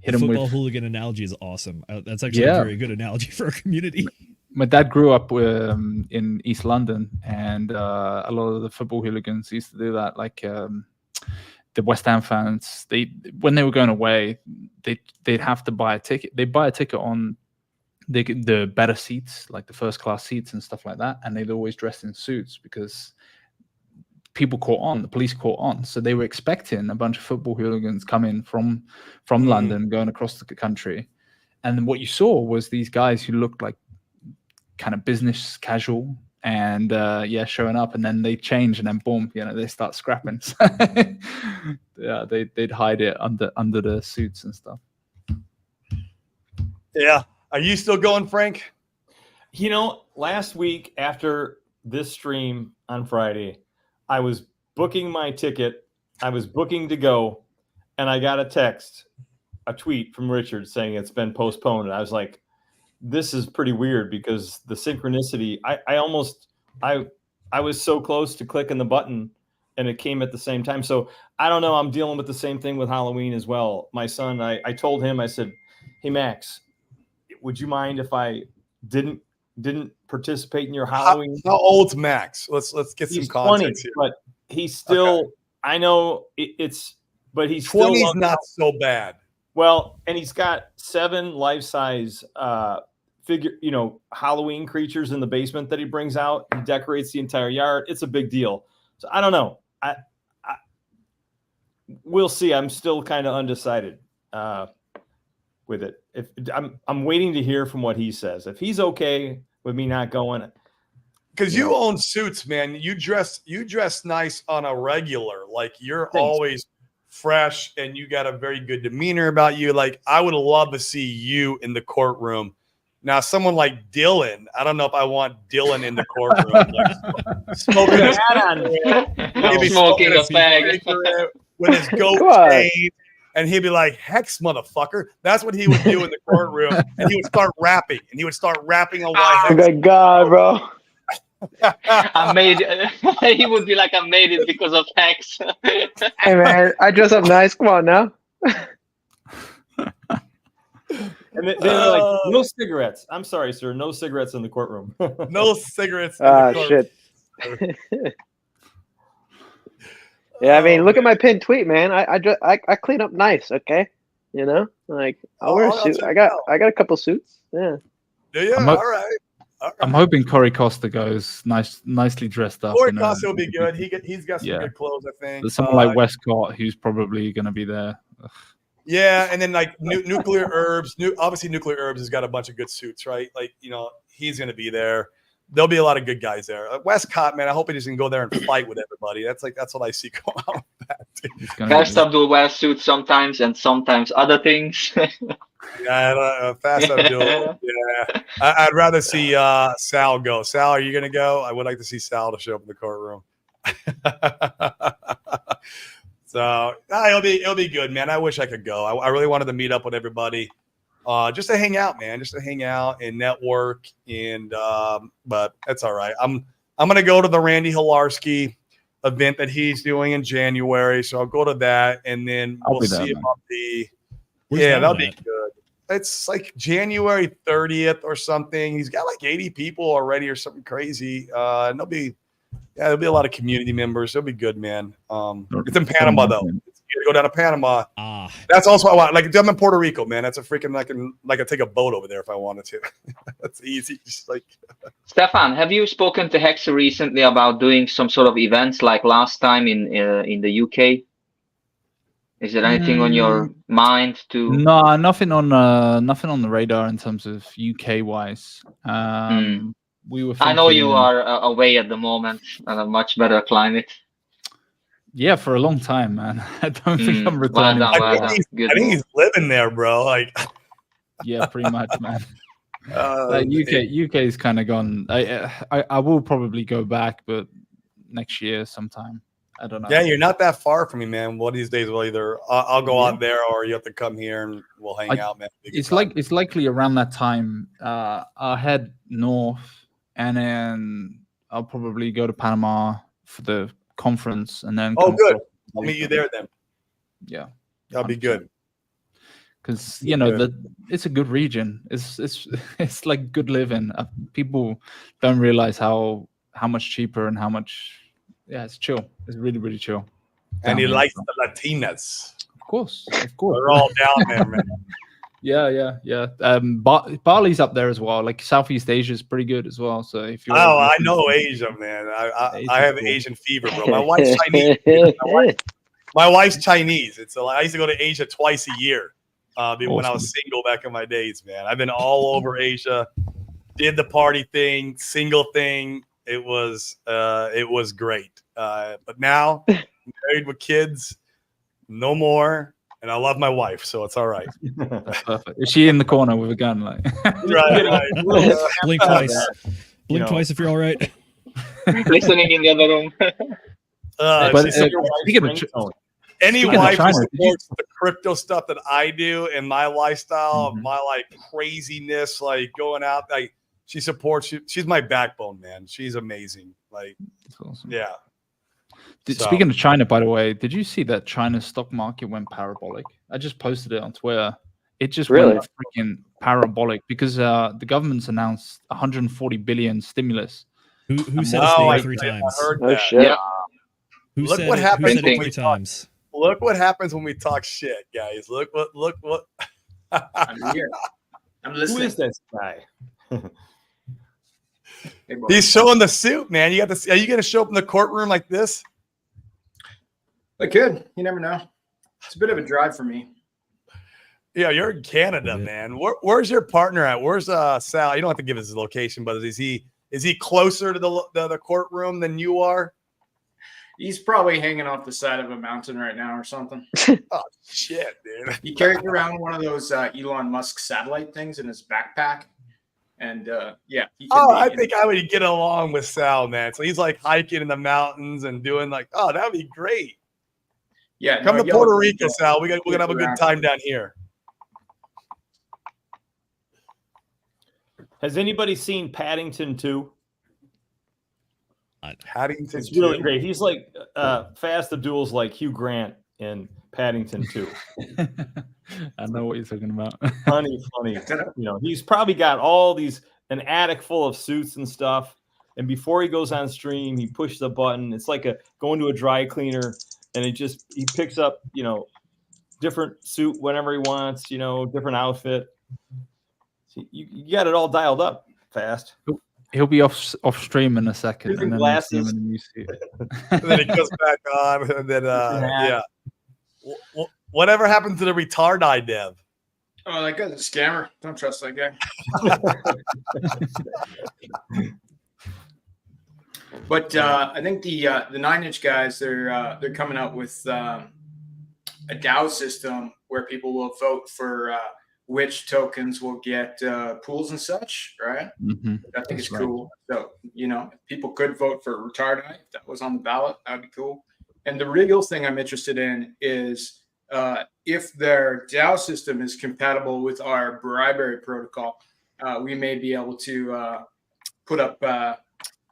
hit The them football with. hooligan analogy is awesome. That's actually Yeah. a very good analogy for our community. My dad grew up in East London, and a lot of the football hooligans used to do that. Like the West Ham fans, when they were going away, they'd have to buy a ticket. They'd buy a ticket on the better seats, like the first class seats and stuff like that, and they'd always dress in suits because people caught on, the police caught on. So they were expecting a bunch of football hooligans coming from London, going across the country. And then what you saw was these guys who looked like kind of business casual and showing up, and then they change, and then boom, they start scrapping. Yeah, they'd hide it under the suits and stuff. Yeah. Are you still going, Frank? Last week after this stream on Friday, I was booking my ticket. I was booking to go, and I got a tweet from Richard saying it's been postponed. And I was like, this is pretty weird because the synchronicity, I was so close to clicking the button and it came at the same time. So I don't know. I'm dealing with the same thing with Halloween as well. My son, I told him, I said, hey, Max, would you mind if I didn't participate in your Halloween? How old's Max? Let's get some He's context 20, here. but he's still. Okay. I know but he's 20's still not so bad. Well, and he's got 7 life-size Halloween creatures in the basement that he brings out. He decorates the entire yard. It's a big deal. So I don't know. We'll see. I'm still kind of undecided with it. If I'm waiting to hear from what he says. If he's okay with me not going, because you own suits, man. You dress nice on a regular. Like you're Thanks. Always fresh, and you got a very good demeanor about you. Like I would love to see you in the courtroom. Now, someone like Dylan, I don't know if I want Dylan in the courtroom. Like, smoking a smoking a bag with his goat chain. And he'd be like, Hex, motherfucker. That's what he would do in the courtroom. And he would start rapping. And he would start rapping on why Hex. Oh my God, bro. I made he would be like, I made it because of Hex. Hey, man, I dress up nice. Come on now. And they're like, no cigarettes. I'm sorry, sir. No cigarettes in the courtroom. No cigarettes. Shit. Yeah, I mean, look at my pinned tweet, man. I clean up nice, okay? Like I'll wear a suit. I got a couple suits. Yeah. Yeah, all right. I'm hoping Corey Costa goes nicely dressed up. Corey Costa will be good. He's got some good clothes, I think. There's someone like Westcott who's probably going to be there. Ugh. Yeah, and then like Nuclear Herbs. Obviously, Nuclear Herbs has got a bunch of good suits, right? Like he's going to be there. There'll be a lot of good guys there. Westcott, man, I hope he doesn't go there and fight with everybody. That's what I see going on with that. Fast Abdul wears suits sometimes, and sometimes other things. Yeah, Fast Abdul. Yeah, I'd rather see Sal go. Sal, are you gonna go? I would like to see Sal to show up in the courtroom. So it'll be good, man. I wish I could go. I really wanted to meet up with everybody. Just to hang out, man. Just to hang out and network, and but that's all right. I'm gonna go to the Randy Hilarski event that he's doing in January, so I'll go to that, and then we'll see about the. That'll be good. It's like January 30th or something. He's got like 80 people already or something crazy. And there'll be a lot of community members. It'll be good, man. It's in Panama though. You gotta go down to Panama. That's also what I want. Like I'm in Puerto Rico, man. That's a freaking I can take a boat over there if I wanted to. That's easy. Just like Stefan, have you spoken to Hexa recently about doing some sort of events like last time in the UK? Is there anything on your mind to? No, nothing on the radar in terms of UK wise. We were. I know you are away at the moment in a much better climate. Yeah, for a long time, man. I don't think I'm returning. I think he's living there, bro. Like, yeah, pretty much, man. UK is kind of gone. I will probably go back, but next year sometime. I don't know. Yeah, you're not that far from me, man. One of these days, we'll either I'll go out there, or you have to come here and we'll hang out, man. It's likely around that time. I'll head north, and then I'll probably go to Panama, for the conference, and then. Oh, come good. across I'll meet you there then. Yeah, That'll be good. because it's a good region. It's like good living. People don't realize how much cheaper and how much. Yeah, it's chill. It's really, really chill. And he Down here. likes the Latinas. Of course. They're all down there, man. Yeah. Bali's up there as well. Like Southeast Asia is pretty good as well. So if you I know Asia, man. I have cool. Asian fever, bro. My wife's Chinese. My wife's Chinese. I used to go to Asia twice a year when I was single back in my days, man. I've been all over Asia. Did the party thing, single thing. It was great. But now, married with kids, no more. And I love my wife, so it's all right. Perfect. Is she in the corner with a gun? Like, right. Blink twice. Blink twice if you're all right. Listening in the other room. But speaking of any speaking of wife who China, supports the crypto stuff that I do and my lifestyle, Mhm. my like craziness, like going out, like she supports you. She's my backbone, man. She's amazing. Like, That's awesome. yeah. Speaking of China, by the way, did you see that China's stock market went parabolic? I just posted it on Twitter. It just went freaking parabolic because the government's announced 140 billion stimulus. Who said No, it 3 times? I heard Oh that. shit. Yeah. Who Look said what it? happens Who said when it we 3 talk. times? Look what happens when we talk shit, guys. Look what. I'm here. I'm Who listening. is this guy? Hey, boy. He's showing the suit, man. You got to. Are you going to show up in the courtroom like this? I could. You never know. It's a bit of a drive for me. Yeah, you're in Canada, man. Where's your partner at? Where's Sal? You don't have to give his location, but is he closer to the courtroom than you are? He's probably hanging off the side of a mountain right now or something. Oh shit, dude. He carries around one of those Elon Musk satellite things in his backpack. And yeah. He can I think I would get along with Sal, man. So he's like hiking in the mountains and doing like, oh, that'd be great. Yeah. Come to Puerto Rico, Sal. We're gonna have a good time down here. Has anybody seen Paddington 2? Paddington. It's really great. He's like Fast Abdul's like Hugh Grant in Paddington 2. I know what you're talking about. Funny. He's probably got an attic full of suits and stuff. And before he goes on stream, he pushes a button. It's like going to a dry cleaner, and he picks up, different suit whenever he wants, different outfit. So you got it all dialed up fast. He'll be off stream in a second, Using and then glasses. we'll see him in the new suit. And then it goes back on, and then yeah. Whatever happened to the retard eye dev? Oh, that guy's a scammer. Don't trust that guy. But I think the 9inch guys, they're coming out with a DAO system where people will vote for which tokens will get pools and such, right? Mm-hmm. I think it's cool. So, people could vote for retard eye if that was on the ballot. That'd be cool. And the real thing I'm interested in is if their DAO system is compatible with our bribery protocol, we may be able to put up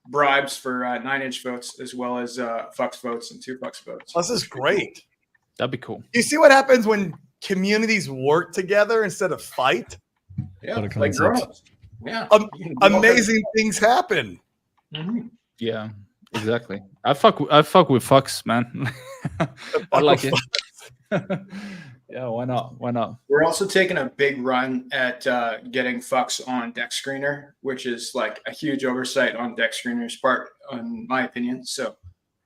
bribes for 9inch votes as well as Fux votes and 2Fux votes. This is great. That'd be cool. You see what happens when communities work together instead of fight? Yeah, What a like concept. grown-ups. Yeah. Amazing things happen. Mhm. Yeah, exactly. I fuck with Fox, man. I like it. Yeah, why not? Why not? We're also taking a big run at getting Fux on Deck Screener, which is like a huge oversight on Deck Screener's part, in my opinion. So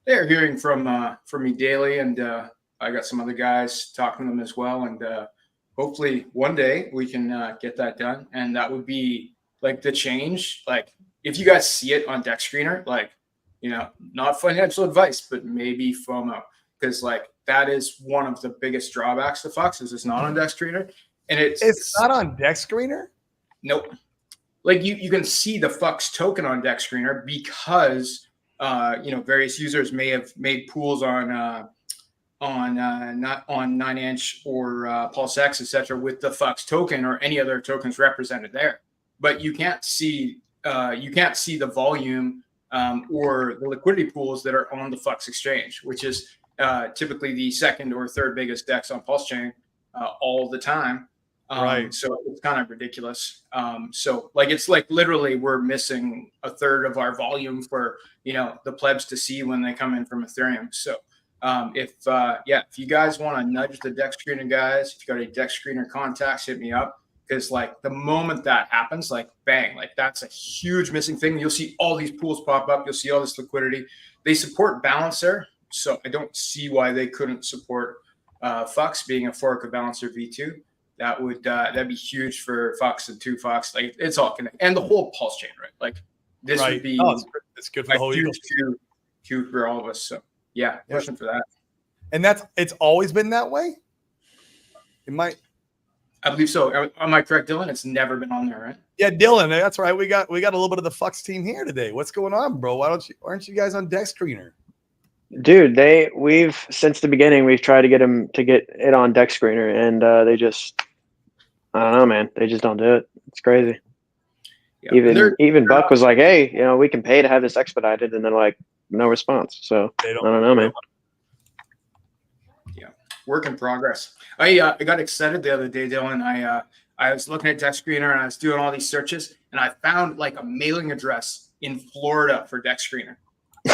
they're hearing from me daily, and I got some other guys talking to them as well. And hopefully one day we can get that done. And that would be like the change. Like if you guys see it on Deck Screener, like, not financial advice, but maybe FOMO, because like that is one of the biggest drawbacks to Fux is it's not on Deck Screener, and It's not on Deck Screener? Nope. Like you can see the Fux token on Deck Screener because various users may have made pools on not on 9inch or Pulse X, etc., with the Fux token or any other tokens represented there. But you can't see the volume or the liquidity pools that are on the Flux exchange, which is typically the second or third biggest DEX on Pulse Chain all the time. Right. So it's kind of ridiculous. So like, it's like literally we're missing a third of our volume for, the plebs to see when they come in from Ethereum. So if you guys want to nudge the DEX screener guys, if you got any DEX screener contacts, hit me up. Because like the moment that happens, like bang, like that's a huge missing thing. You'll see all these pools pop up. You'll see all this liquidity. They support Balancer. So I don't see why they couldn't support Fux being a fork of Balancer V2. That'd be huge for Fux and 2Fux. Like it's all connected, and the whole Pulse chain, right? Like this would be it's good for the whole huge huge for all of us. So yeah, pushing for that. And it's always been that way. I believe so. Am I correct, Dylan? It's never been on there, right? Yeah, Dylan, that's right. We got a little bit of the Fux team here today. What's going on, bro? Aren't you guys on DEX Screener? Dude, we've since the beginning we've tried to get them to get it on DEX Screener, and they just, I don't know, man. They just don't do it. It's crazy. Yeah, even Buck was like, "Hey, we can pay to have this expedited," and then like no response. So I don't know, man. Yeah, work in progress. I got excited the other day, Dylan. I was looking at DEX Screener and I was doing all these searches, and I found like a mailing address in Florida for DEX Screener.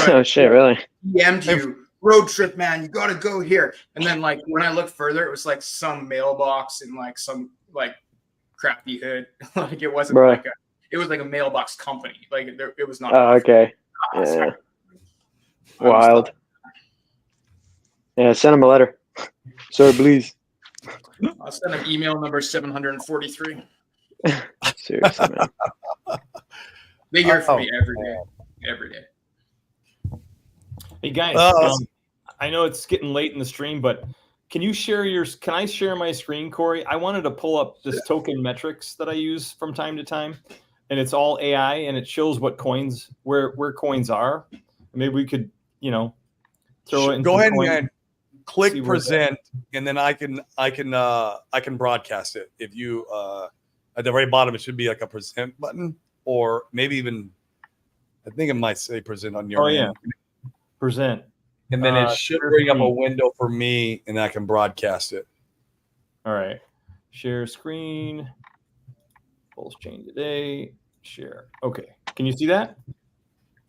Oh shit, really? DM'd you, road trip, man. You got to go here. And then like when I looked further, it was like some mailbox in like some like crappy hood. Like it wasn't it was like a mailbox company. Like it was not. Oh, okay. Yeah. Wild. Yeah, send him a letter. Sir, please. I'll send him email number 743. Seriously, man. They hear from me every day. Hey guys, I know it's getting late in the stream, but can I share my screen, Corey? I wanted to pull up this token metrics that I use from time to time, and it's all AI, and it shows what coins, where coins are. Maybe we could, throw it. Go ahead and click present, and then I can broadcast it. If you at the very bottom, it should be like a present button, or maybe even I think it might say present on your end. Present. And then it should bring up a window for me, and I can broadcast it. All right. Share screen. Pulse chain today. Share. Okay. Can you see that?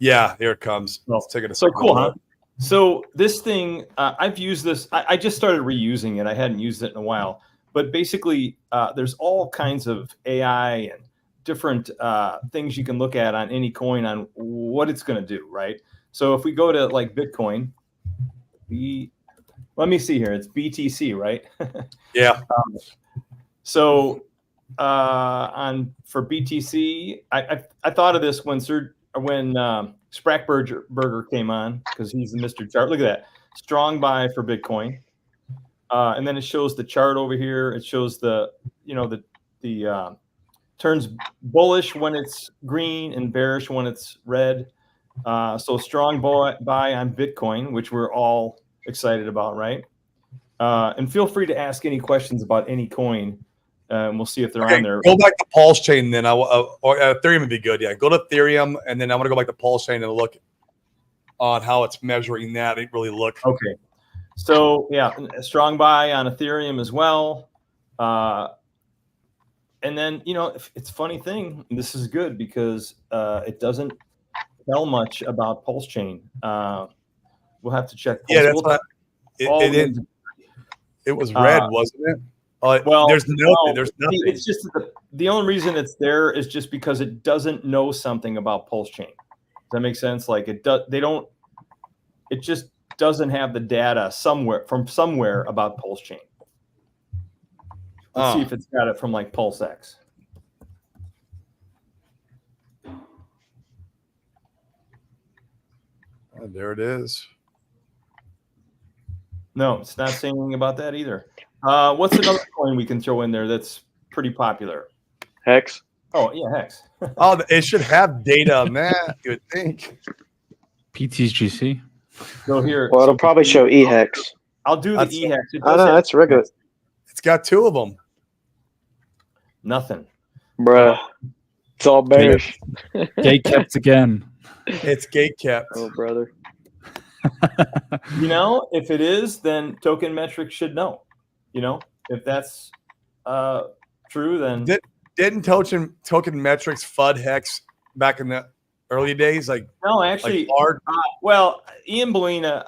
Yeah, here it comes. Let's take it. So cool, huh? So this thing, I've used this. I just started reusing it. I hadn't used it in a while. But basically, there's all kinds of AI and different things you can look at on any coin on what it's going to do, right? So if we go to like Bitcoin, let me see here. It's BTC, right? Yeah. So for BTC, I thought of this when Sprackburger came on, because he's the Mr. Chart. Look at that. Strong buy for Bitcoin. And then it shows the chart over here. It shows the turns bullish when it's green and bearish when it's red. So strong buy on Bitcoin, which we're all excited about, right? And feel free to ask any questions about any coin, and we'll see if they're on there. Go back to Pulse Chain then. Or Ethereum would be good. Yeah, go to Ethereum, and then I want to go back to Pulse Chain and look on how it's measuring that. It really look okay. So yeah, a strong buy on Ethereum as well. And then it's a funny thing. This is good because it doesn't tell much about Pulse Chain. We'll have to check. Yeah, that's not. It was red, wasn't it? Well, there's nothing. It's just the only reason it's there is just because it doesn't know something about Pulse Chain. Does that make sense? Like it just doesn't have the data somewhere about Pulse Chain. Let's see if it's got it from like PulseX. There it is. No, it's not saying anything about that either. What's another coin we can throw in there that's pretty popular? Hex. Oh, yeah, Hex. It should have data on that, you would think. PTGC. So here. Well, it'll probably show eHex. I'll do the eHex. Oh, no, that's regular. It's got two of them. Nothing. Bruh. It's all bearish. Gate kept again. It's gate kept. Oh, brother. You know, if it is, then Token Metrics should know. You know, if that's true, then Didn't Token Metrics FUD Hex back in the early days? Like no, actually, like hard. Well, Ian Bellina,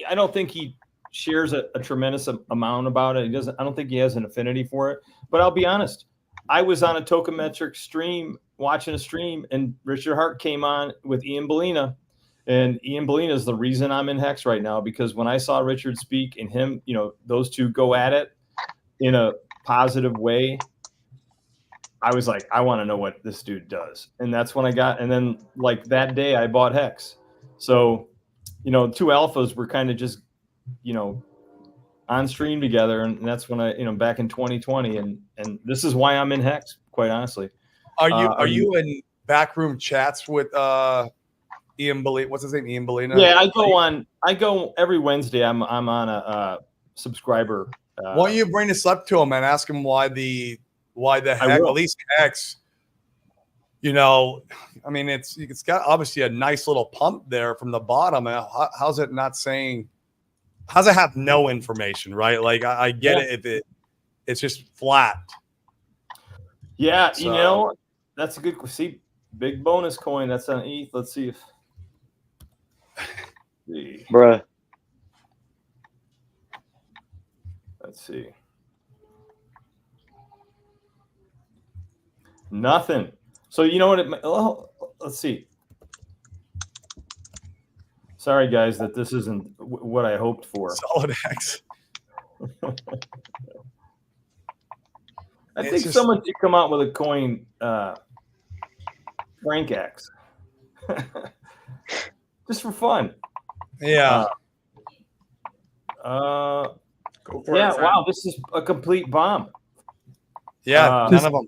I don't think he shares a tremendous amount about it. He doesn't. I don't think he has an affinity for it. But I'll be honest. I was on a Token Metrics stream, watching a stream, and Richard Hart came on with Ian Bellina. And Ian Bellina is the reason I'm in Hex right now, because when I saw Richard speak and him, you know, those two go at it in a positive way, I was like, I want to know what this dude does. And that's when I got, and then like that day I bought Hex. So, you know, two alphas were kind of just, you know, on stream together. And that's when I, you know, back in 2020. And this is why I'm in Hex, quite honestly. Are you in backroom chats with Ian Bellina? What's his name? Ian Bellina? Yeah, I go every Wednesday. I'm on a subscriber. Why don't you bring this up to him and ask him why the heck, at least Hex, you know, I mean, it's got obviously a nice little pump there from the bottom. How's it not saying, how's it have no information, right? Like I get it if it's just flat. Yeah, So, you know, that's a good, see, big bonus coin. That's on ETH. Let's see if. Bruh. Let's see. Nothing. So you know what? Let's see. Sorry, guys, that this isn't what I hoped for. Solid Hex. I think someone should come out with a coin, Frank X, just for fun. Yeah. Go for yeah. it, Wow, this is a complete bomb. Yeah, none of them.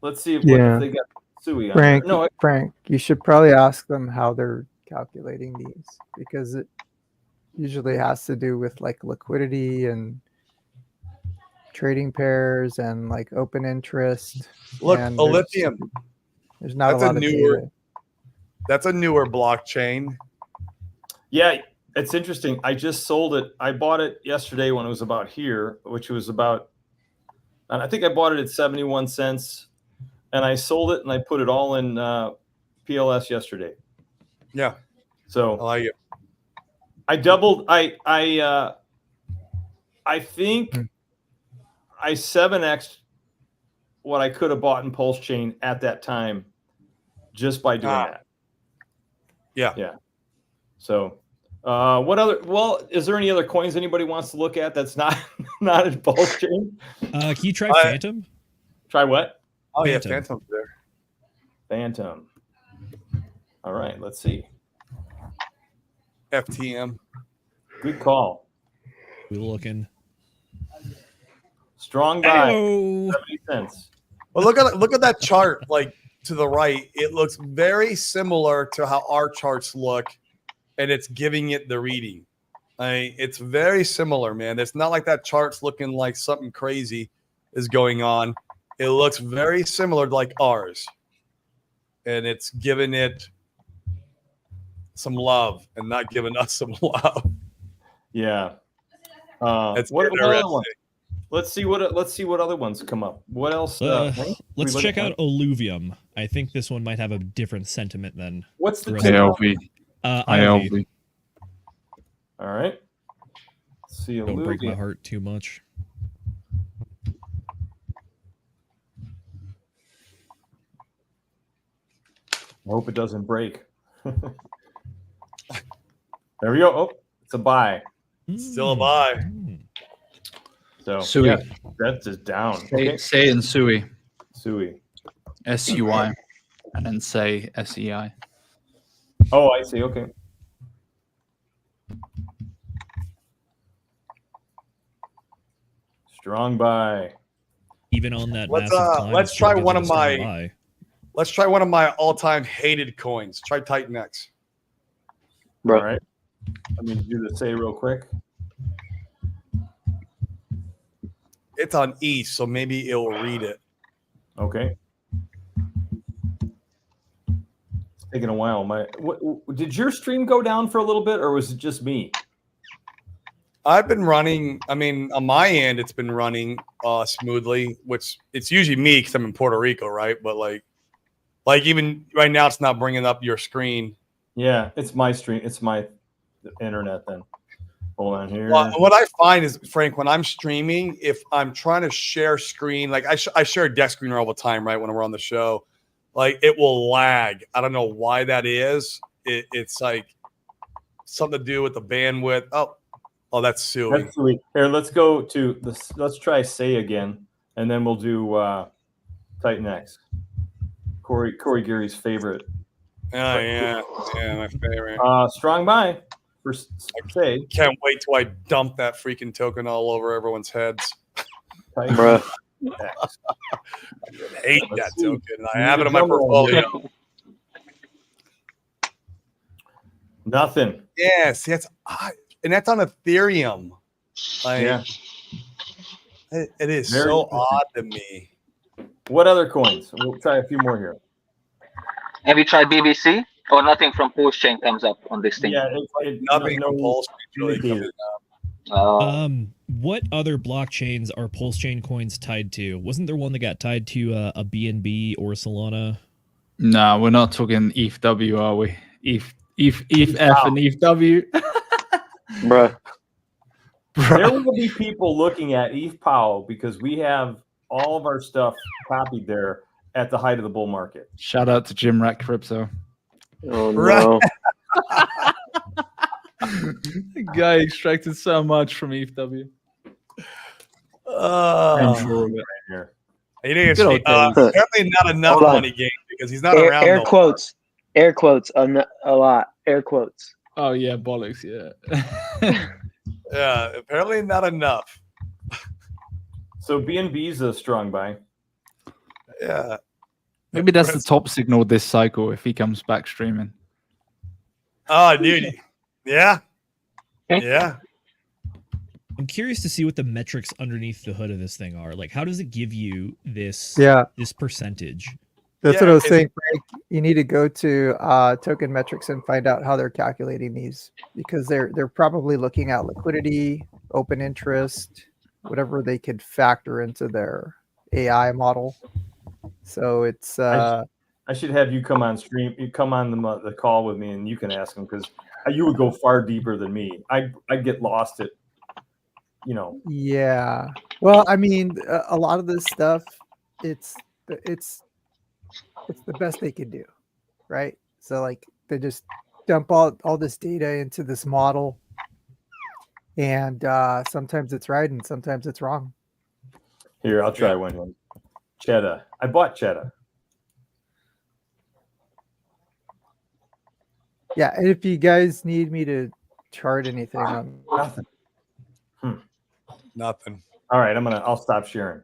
Let's see if, Yeah. if they got Sui on Frank, there. No, Frank, you should probably ask them how they're calculating these, because it usually has to do with like liquidity and trading pairs and like open interest. Look, and Lithium. There's not That's a a lot of newer- data. That's a newer blockchain. yeah, it's interesting. I just sold it. I bought it yesterday when it was about here, which was about, and I think I bought it at 71 cents, and I sold it and I put it all in PLS yesterday. Yeah, So I like it. I doubled. I think I 7x'd what I could have bought in Pulse Chain at that time, just by doing that. Yeah. Yeah. So, what other? Well, is there any other coins anybody wants to look at that's not not in Pulse Chain? Can you try Phantom? Try what? Oh yeah, Phantom. Phantom's there. Phantom. All right. Let's see. FTM. Good call. We're looking. Strong buy. Oh, 70 cents. Well, look at that chart, like to the right. It looks very similar to how our charts look, and it's giving it the reading. It's very similar, man. It's not like that chart's looking like something crazy is going on. It looks very similar to like ours, and it's giving it some love and not giving us some love. Yeah. It's what other interesting. one? Let's see what other ones come up. What else? Hank? let's We check look out at- Illuvium. I think this one might have a different sentiment than What's the the rest ticker? of ILV. ILV. ILV. All right. Let's see. Don't break my Illuvium. heart too much. I hope it doesn't break. There we go. Oh, it's a buy. Still a buy. So Sui. yeah, that's just down. Okay. Say in Sui. Sui. SUI. And then say SEI. Oh, I see. Okay. Strong buy. Even on that Let's, massive climb, let's it still try gives one it a of strong my- buy. Let's try one of my all-time hated coins. Try Titan X. Bro. All right. Let me do the say real quick. It's on E, so maybe it'll read it. Okay. taking a while. Did your stream go down for a little bit, or was it just me? I've been running. I mean, on my end, it's been running smoothly, which it's usually me because I'm in Puerto Rico, right? But like even right now, it's not bringing up your screen. Yeah, it's my stream. It's my internet then. Hold on here. Well, what I find is, Frank, when I'm streaming, if I'm trying to share screen, like I share a deck screener all the time, right? When we're on the show, like it will lag. I don't know why that is. It's like something to do with the bandwidth. Oh, that's Suey. That's sweet. Here, let's go to this. Let's try Say again, and then we'll do Titan X. Corey Geary's favorite. Oh yeah, my favorite. Strong buy for Say. Can't wait till I dump that freaking token all over everyone's heads. Titan Bruh. X. I hate that see. token. I have it in my portfolio. Nothing. Yeah, see, that's odd. And that's on Ethereum. Like, Yeah. it is Very so interesting. odd to me. What other coins? We'll try a few more here. Have you tried BBC? Or nothing from Pulse Chain comes up on this thing? Yeah, Nothing no, from Pulse really coming up. What other blockchains are Pulse Chain coins tied to? Wasn't there one that got tied to a BNB or Solana? No, we're not talking ETH-W, are we? ETH-F and ETH-W. Bruh. There will be people looking at ETH Powell because we have all of our stuff copied there at the height of the bull market. Shout out to Jim Rat Crypto. Oh no. Right. The guy extracted so much from ETH-W. Oh, Sure of it. Right here. he didn't Good old apparently not enough Hold on. money game because he's not around. Air no more. quotes. Air quotes. A lot. Air quotes. Oh yeah, bollocks, yeah. Yeah, apparently not enough. So BNB's a strong buy. Yeah. Maybe that's the top signal this cycle if he comes back streaming. Oh, dude. Yeah. Yeah. I'm curious to see what the metrics underneath the hood of this thing are. Like, how does it give you this this percentage? That's Yeah, what I was it's- saying, Frank. You need to go to token metrics and find out how they're calculating these, because they're probably looking at liquidity, open interest, whatever they could factor into their AI model. So it's I should have you come on stream. You come on the call with me, and you can ask them because you would go far deeper than me. I'd get lost at, yeah. Well, I mean, a lot of this stuff, it's the best they could do, right? So like they just dump all this data into this model, and sometimes it's right and sometimes it's wrong. Here, I'll try one. Cheddar. I bought Cheddar. Yeah, and if you guys need me to chart anything on Nothing. Nothing. All right, I'll stop sharing.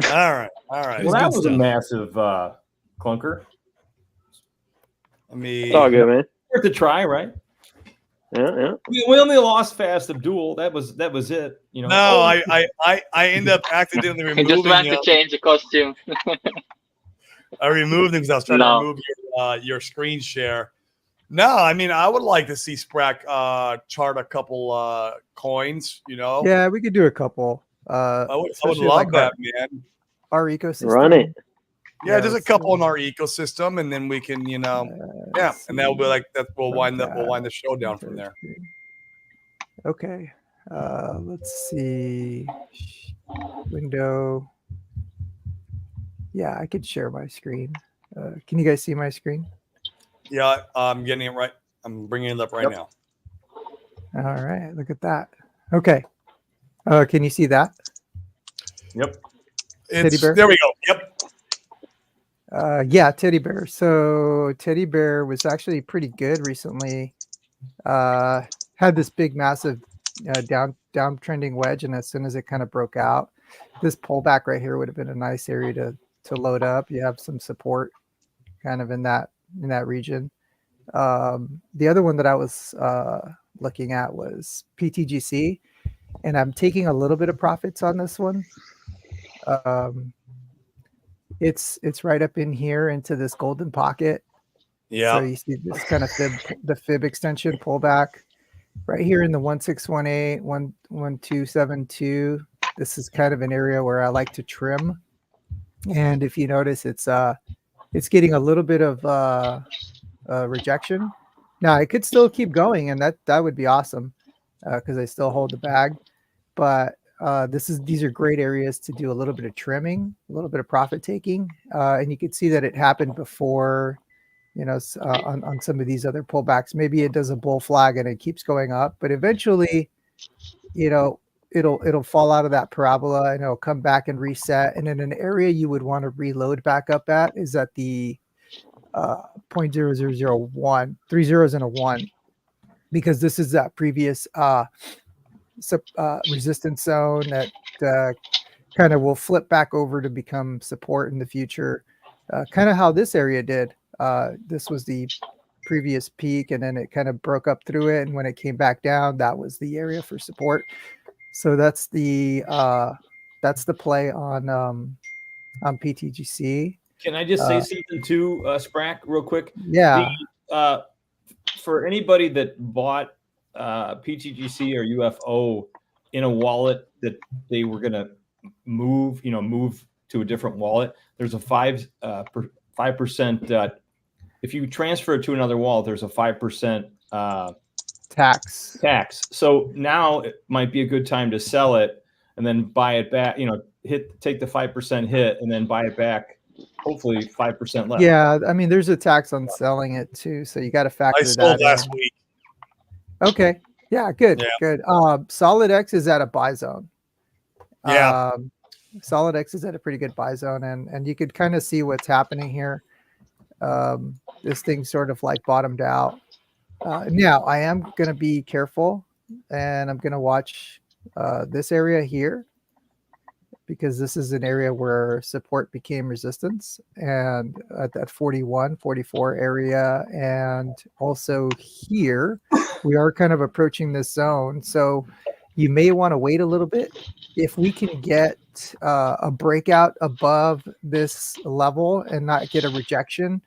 All right. All right. Well, that good was a stuff. massive clunker. I mean, It's all good, man. Worth a try, right? Yeah. We only lost Fast Abdul. That was it. no, I end up accidentally He just removing went him. to change the costume. I removed him because I was trying No. to remove your screen share. No, I mean, I would like to see Sprack chart a couple coins, Yeah, we could do a couple. I would Especially love like that, man. our ecosystem. Run it. Yeah, just a let's couple see. in our ecosystem, and then we can, yeah, and that will be like that. We'll wind the show down from there. Okay. Let's see. Window. Yeah, I could share my screen. Can you guys see my screen? Yeah, I'm getting it right. I'm bringing it up right now. All right, look at that. Okay. Can you see that? Yep. It's, bear? there we go. Yep. Yeah, teddy bear. So teddy bear was actually pretty good recently. Had this big, massive downtrending wedge, and as soon as it kind of broke out, this pullback right here would have been a nice area to load up. You have some support kind of in that region. The other one that I was looking at was PTGC, and I'm taking a little bit of profits on this one. It's right up in here into this golden pocket, Yeah. So you see this kind of the fib extension pullback right here in the 1618, 1272. This is kind of an area where I like to trim. And if you notice, it's getting a little bit of rejection. Now it could still keep going, and that would be awesome because I still hold the bag. But these are great areas to do a little bit of trimming, a little bit of profit taking, and you can see that it happened before, on some of these other pullbacks. Maybe it does a bull flag and it keeps going up, but eventually, it'll fall out of that parabola and it'll come back and reset. And in an area you would want to reload back up at is at the 0.0001, 3 zeros and a 1, because this is that previous resistance zone that kind of will flip back over to become support in the future, kind of how this area did. This was the previous peak, and then it kind of broke up through it, and when it came back down, that was the area for support. So that's the play on PTGC. Can I just say something too, Sprack, real quick? Yeah. For anybody that bought PTGC or UFO in a wallet that they were going to move to a different wallet, there's a 5%. If you transfer it to another wallet, there's a 5% tax. So now it might be a good time to sell it and then buy it back. Take the 5% hit and then buy it back. Hopefully 5% left. Yeah, I mean, there's a tax on selling it too, so you got to factor that in. I sold last week. Okay. Yeah, good. Yeah. Good. SolidX is at a buy zone. Yeah. SolidX is at a pretty good buy zone, and you could kind of see what's happening here. This thing sort of like bottomed out. Now I am going to be careful, and I'm going to watch this area here, because this is an area where support became resistance, and at that 41, 44 area. And also here, we are kind of approaching this zone. So you may want to wait a little bit. If we can get a breakout above this level and not get a rejection,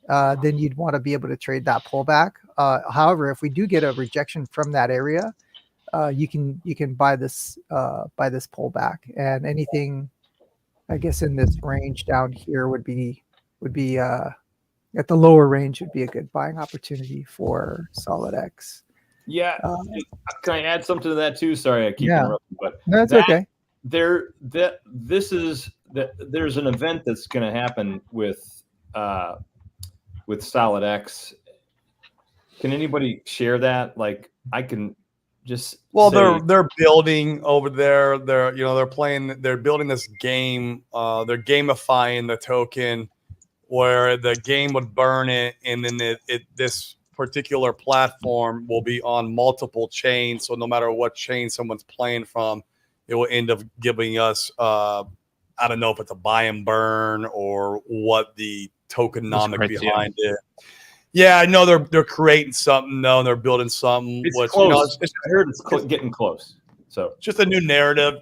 then you'd want to be able to trade that pullback. However, if we do get a rejection from that area, you can buy this pullback, and anything, I guess, in this range down here would be at the lower range would be a good buying opportunity for SolidX. Yeah. Can I add something to that too? Sorry, I keep interrupting, but that's okay. There's an event that's going to happen with SolidX. Can anybody share that? Like, I can just they're building over there. They're building this game. They're gamifying the token, where the game would burn it, and then this particular platform will be on multiple chains. So no matter what chain someone's playing from, it will end up giving us I don't know if it's a buy and burn or what the tokenomic behind it. Yeah, I know they're creating something though, and they're building something. It's close. I heard it's getting close. So just a new narrative,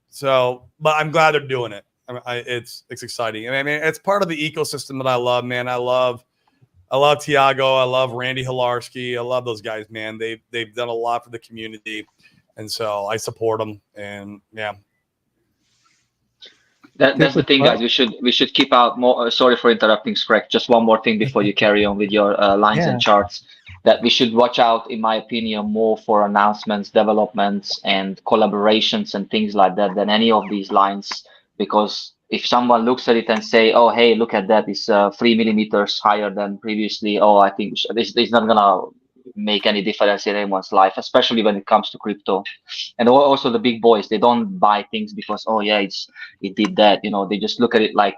So, but I'm glad they're doing it. It's exciting. I mean, it's part of the ecosystem that I love, man. I love Tiago. I love Randy Hilarski. I love those guys, man. They've done a lot for the community, and so I support them. And yeah. That's the thing, guys. We should keep out more. Sorry for interrupting, Scrag. Just one more thing before you carry on with your lines and charts. That we should watch out, in my opinion, more for announcements, developments, and collaborations and things like that than any of these lines. Because if someone looks at it and say, "Oh, hey, look at that! It's 3 millimeters higher than previously." Oh, I think it's not gonna make any difference in anyone's life, especially when it comes to crypto. And also the big boys, they don't buy things because, oh yeah, it did that. They just look at it like,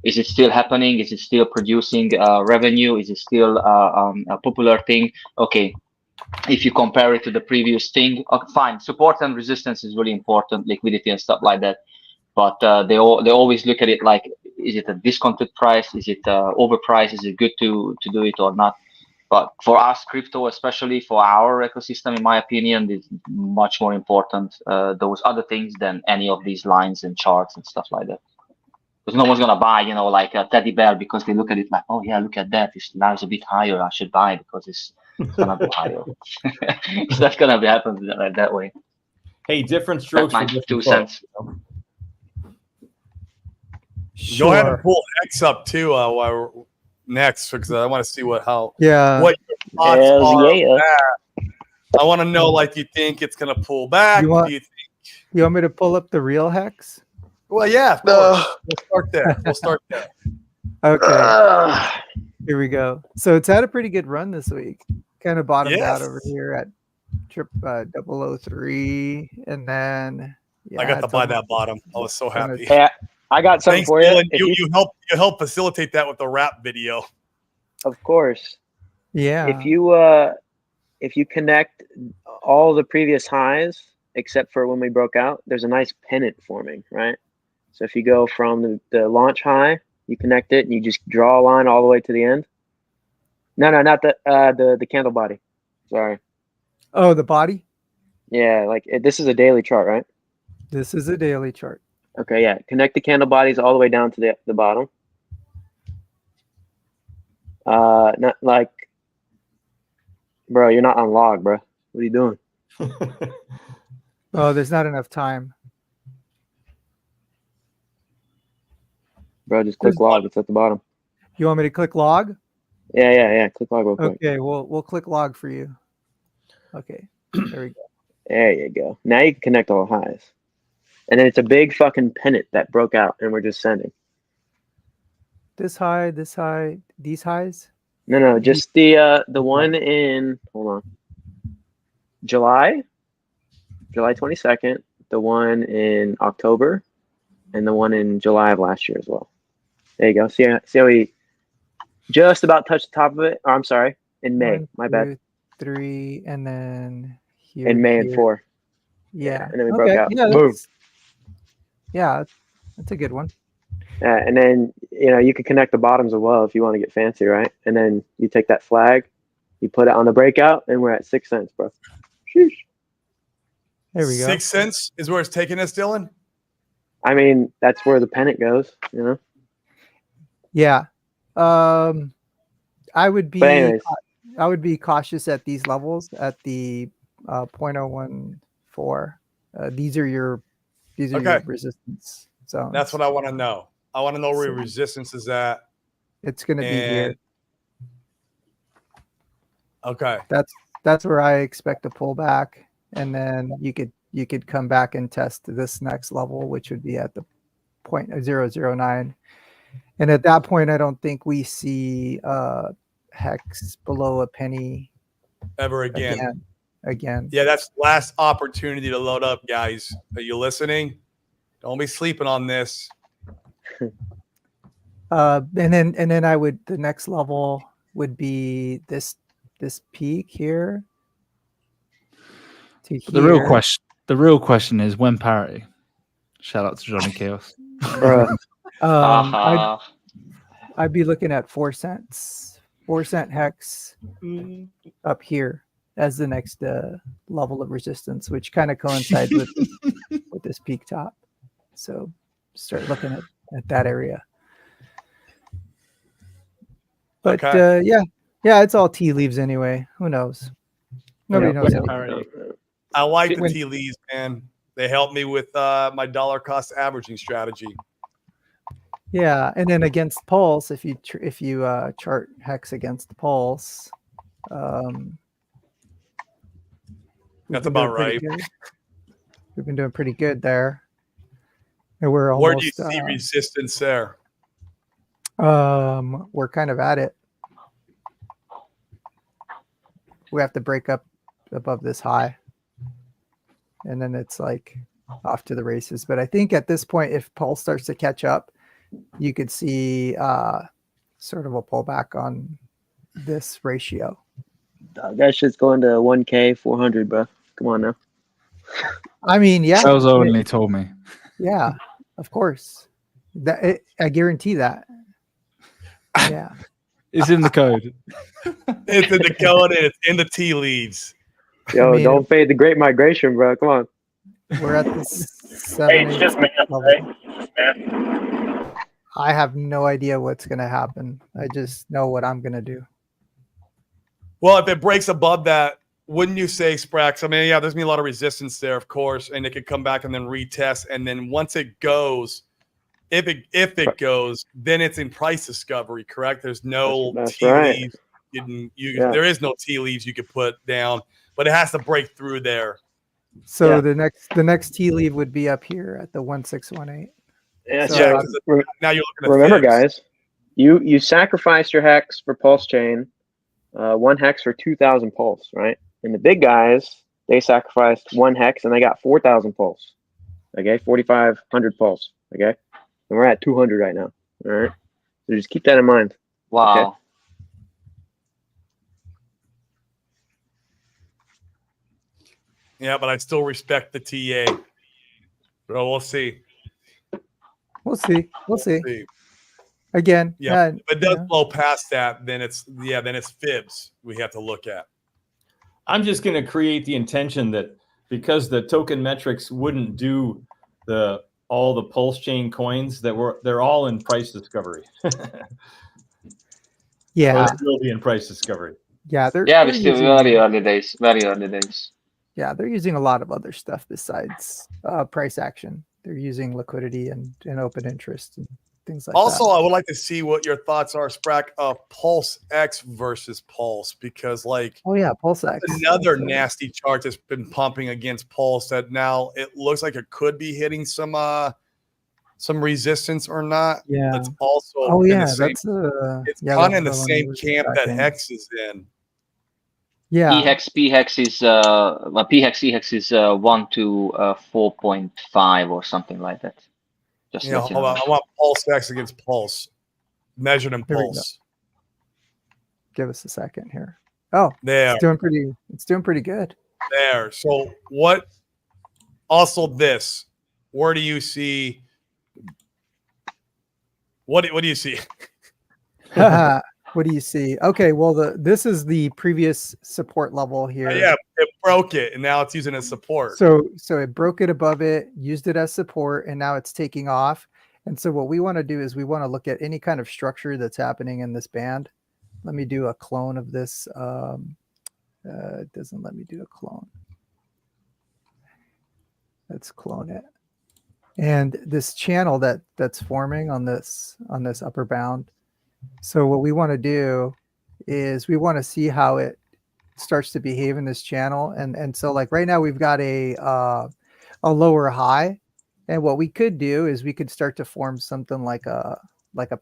is it still happening? Is it still producing revenue? Is it still a popular thing? Okay, if you compare it to the previous thing, fine. Support and resistance is really important, liquidity and stuff like that. But they always look at it like, is it a discounted price? Is it overpriced? Is it good to do it or not? But for us, crypto, especially for our ecosystem, in my opinion, is much more important, those other things, than any of these lines and charts and stuff like that. because no one's gonna buy, like a teddy bear because they look at it like, oh yeah, look at that, it's now a bit higher. I should buy it because it's gonna be higher. It's not gonna be happening like that way. Hey, different strokes That's for my 2 different cents. folks. Go ahead and Sure. pull X up too while we're next, because I want to see what Yeah. your thoughts Hells are. yeah. On that. I want to know, like, you think it's gonna pull back? You want- Do you think? You want me to pull up the real hex? Well, yeah. Of course. We'll start there. We'll start there. Okay. Here we go. So it's had a pretty good run this week. Kind of bottomed out over Yes. here at 003, and then I got to it's buy almost- that bottom. I was so happy. Hey, I got something Thanks, for you. Dylan. If You help facilitate that with the rap video. Of course. Yeah. If you connect all the previous highs except for when we broke out, there's a nice pennant forming, right? So if you go from the launch high, you connect it and you just draw a line all the way to the end. No, not the candle body. Sorry. Oh, the body? Yeah, this is a daily chart, right? This is a daily chart. Okay, yeah. Connect the candle bodies all the way down to the bottom. Not like, bro, you're not on log, bro. What are you doing? Oh, there's not enough time. Bro, just click log. It's at the bottom. You want me to click log? Yeah. Click log real quick. Okay, we'll click log for you. Okay, there we go. There you go. Now you can connect all the highs. And then it's a big fucking pennant that broke out and we're just sending. This high, these highs. No, just the one in, hold on, July 22nd, the one in October, and the one in July of last year as well. There you go. See how we just about touched the top of it? Oh, I'm sorry, in May. 1, My 2, bad. 3, and then here. In May and here. 4. Yeah. And then we broke out. Yeah, Boom. That's a good one. And then, you can connect the bottoms as well if you want to get fancy, right? And then you take that flag, you put it on the breakout, and we're at 6 cents, bro. Sheesh. There we go. 6 cents is where it's taking us, Dylan. I mean, that's where the pennant goes, Yeah. I would But anyways. be cautious at these levels at the 0.014. These are your Okay. resistance. So That's what I want to know. I want to know where your resistance is at. it's going to be here. Okay. That's where I expect a pullback, and then you could come back and test this next level, which would be at the 0.009. And at that point, I don't think we see hex below a penny Ever again. again. Yeah, that's last opportunity to load up, guys. Are you listening? Don't be sleeping on this. And then I would, the next level would be this peak here to The real question is when parity. Shout out to Johnny Chaos. Bruh. I'd be looking at 4 cents, 4-cent hex up here as the next level of resistance, which kind of coincides with this peak top. So start looking at that area. But Okay. yeah, it's all tea leaves anyway. Who knows? Nobody knows anything. Parity. I like the When- tea leaves, man. They help me with my dollar cost averaging strategy. Yeah, and then against pulse, if you chart hex against the pulse, That's about right. We've been doing pretty good there, and we're almost. Where do you see resistance there? We're kind of at it. We have to break up above this high, and then it's like off to the races. But I think at this point, if pulse starts to catch up, you could see sort of a pullback on this ratio. That shit's going to 1K 400, bro. Come on now. I mean, yeah, Sales only told me. yeah, of course. I guarantee that. Yeah. It's in the code. It's in the code and it's in the tea leaves. Yo, I mean- don't fade the great migration, bro. Come on. We're at the 7. Hey, it's just me. level. Hey, I have no idea what's going to happen. I just know what I'm going to do. Well, if it breaks above that, wouldn't you say, Sprax? I mean, yeah, there's gonna be a lot of resistance there, of course, and it could come back and then retest. And then once it goes, if it goes, then it's in price discovery, correct? There's no That's tea right. leaves. Yeah. There is no tea leaves you could put down, but it has to break through there. So Yeah. the next tea leaf would be up here at the 1618. Yeah, So, so Now you're looking at remember, fibs. guys, you sacrificed your hex for pulse chain, 1 hex for 2,000 pulse, right? And the big guys, they sacrificed 1 hex and they got 4,000 pulse. Okay, 4,500 pulse. Okay, and we're at 200 right now. All right, so just keep that in mind. Wow. Okay. Yeah, but I still respect the TA. So we'll see. we'll see. We'll see. See. Again, Yeah, if it does yeah. blow past that, then it's fibs we have to look at. I'm just going to create the intention that because the token metrics wouldn't do all the pulse chain coins, they're all in price discovery. Yeah, Or will be in price discovery. yeah. They're Yeah, they're we're still using, very early days. Very early days. yeah, they're using a lot of other stuff besides price action. They're using liquidity and open interest and things like Also, that. I would like to see what your thoughts are, Sprack, of Pulse X versus Pulse, because like Oh yeah, PulseX. another That's, nasty chart that's been pumping against Pulse that now it looks like it could be hitting some resistance or not. Yeah. That's also Oh in yeah, the same, that's it's yeah, kind of in that's the the one same we're camp that tracking. Hex is in. Yeah, P-hex is P-hex, E-hex is 1 to 4.5 or something like that. Just You know, let you know. I want Pulse X against Pulse, measured in Here we go. Pulse. give us a second here. Oh, There. it's doing pretty good. There. So what? Also, this. Where do you see? What do you see? What do you see? Okay, well this is the previous support level here. Yeah, it broke it, and now it's using it as support. So it broke it above it, used it as support, and now it's taking off. And so what we want to do is we want to look at any kind of structure that's happening in this band. Let me do a clone of this. It doesn't let me do a clone. Let's clone it. And this channel that's forming on this upper bound. So what we want to do is we want to see how it starts to behave in this channel. And so like right now we've got a lower high. And what we could do is we could start to form something like a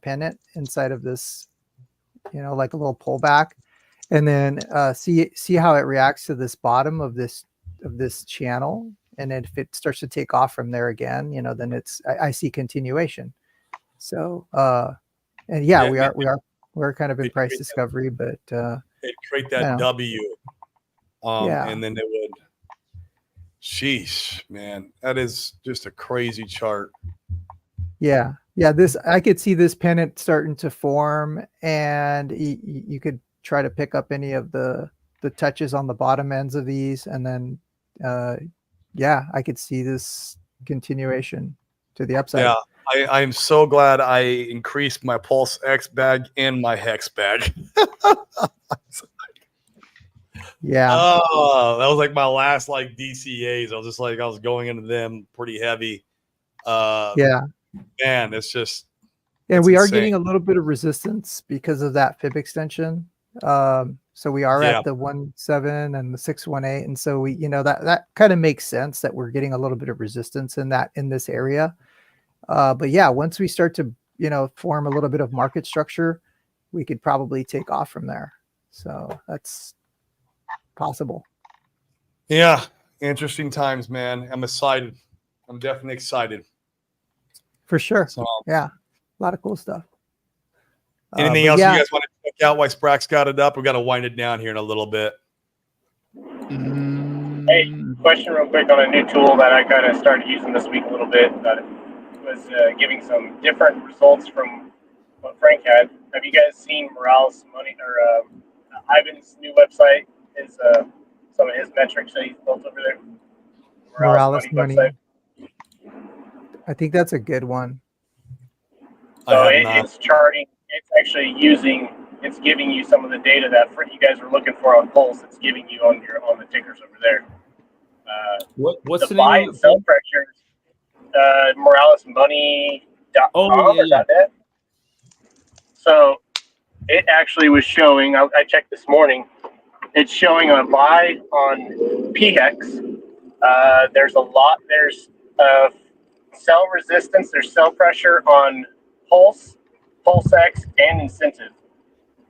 pennant inside of this, like a little pullback, and then see how it reacts to this bottom of this channel. And then if it starts to take off from there again, then I see continuation. So and yeah, we're kind of in price discovery, but They'd create that W, yeah. and then they would. Sheesh, man, that is just a crazy chart. Yeah. This I could see this pennant starting to form, and you could try to pick up any of the touches on the bottom ends of these, and then I could see this continuation to the upside. Yeah, I'm so glad I increased my Pulse X bag and my Hex bag. Yeah. Oh, that was like my last DCAs. I was going into them pretty heavy. Yeah. Man, it's just. And it's we are insane. getting a little bit of resistance because of that fib extension. So we are Yeah. at the 1.7 and the 6.18, and so we, that kind of makes sense that we're getting a little bit of resistance in this area. But yeah, once we start to form a little bit of market structure, we could probably take off from there. So that's possible. Yeah, interesting times, man. I'm excited. I'm definitely excited. For sure. So, Yeah, a lot of cool stuff. anything but else yeah. you guys want to check out while Sprax got it up? We got to wind it down here in a little bit. Hey, question real quick on a new tool that I kind of started using this week a little bit. That was giving some different results from what Frank had. Have you guys seen Morales Money or Ivan's new website? His some of his metrics that he's built over there. Morales Money. website. I think that's a good one. So it's charting. It's actually it's giving you some of the data that you guys were looking for on Pulse. It's giving you on the tickers over there. What's the buy name? and sell pressures? MoralesMoney.com or .net. So it actually was showing. I checked this morning. It's showing a buy on PHEX. There's sell resistance. There's sell pressure on Pulse, PulseX, and Incentive.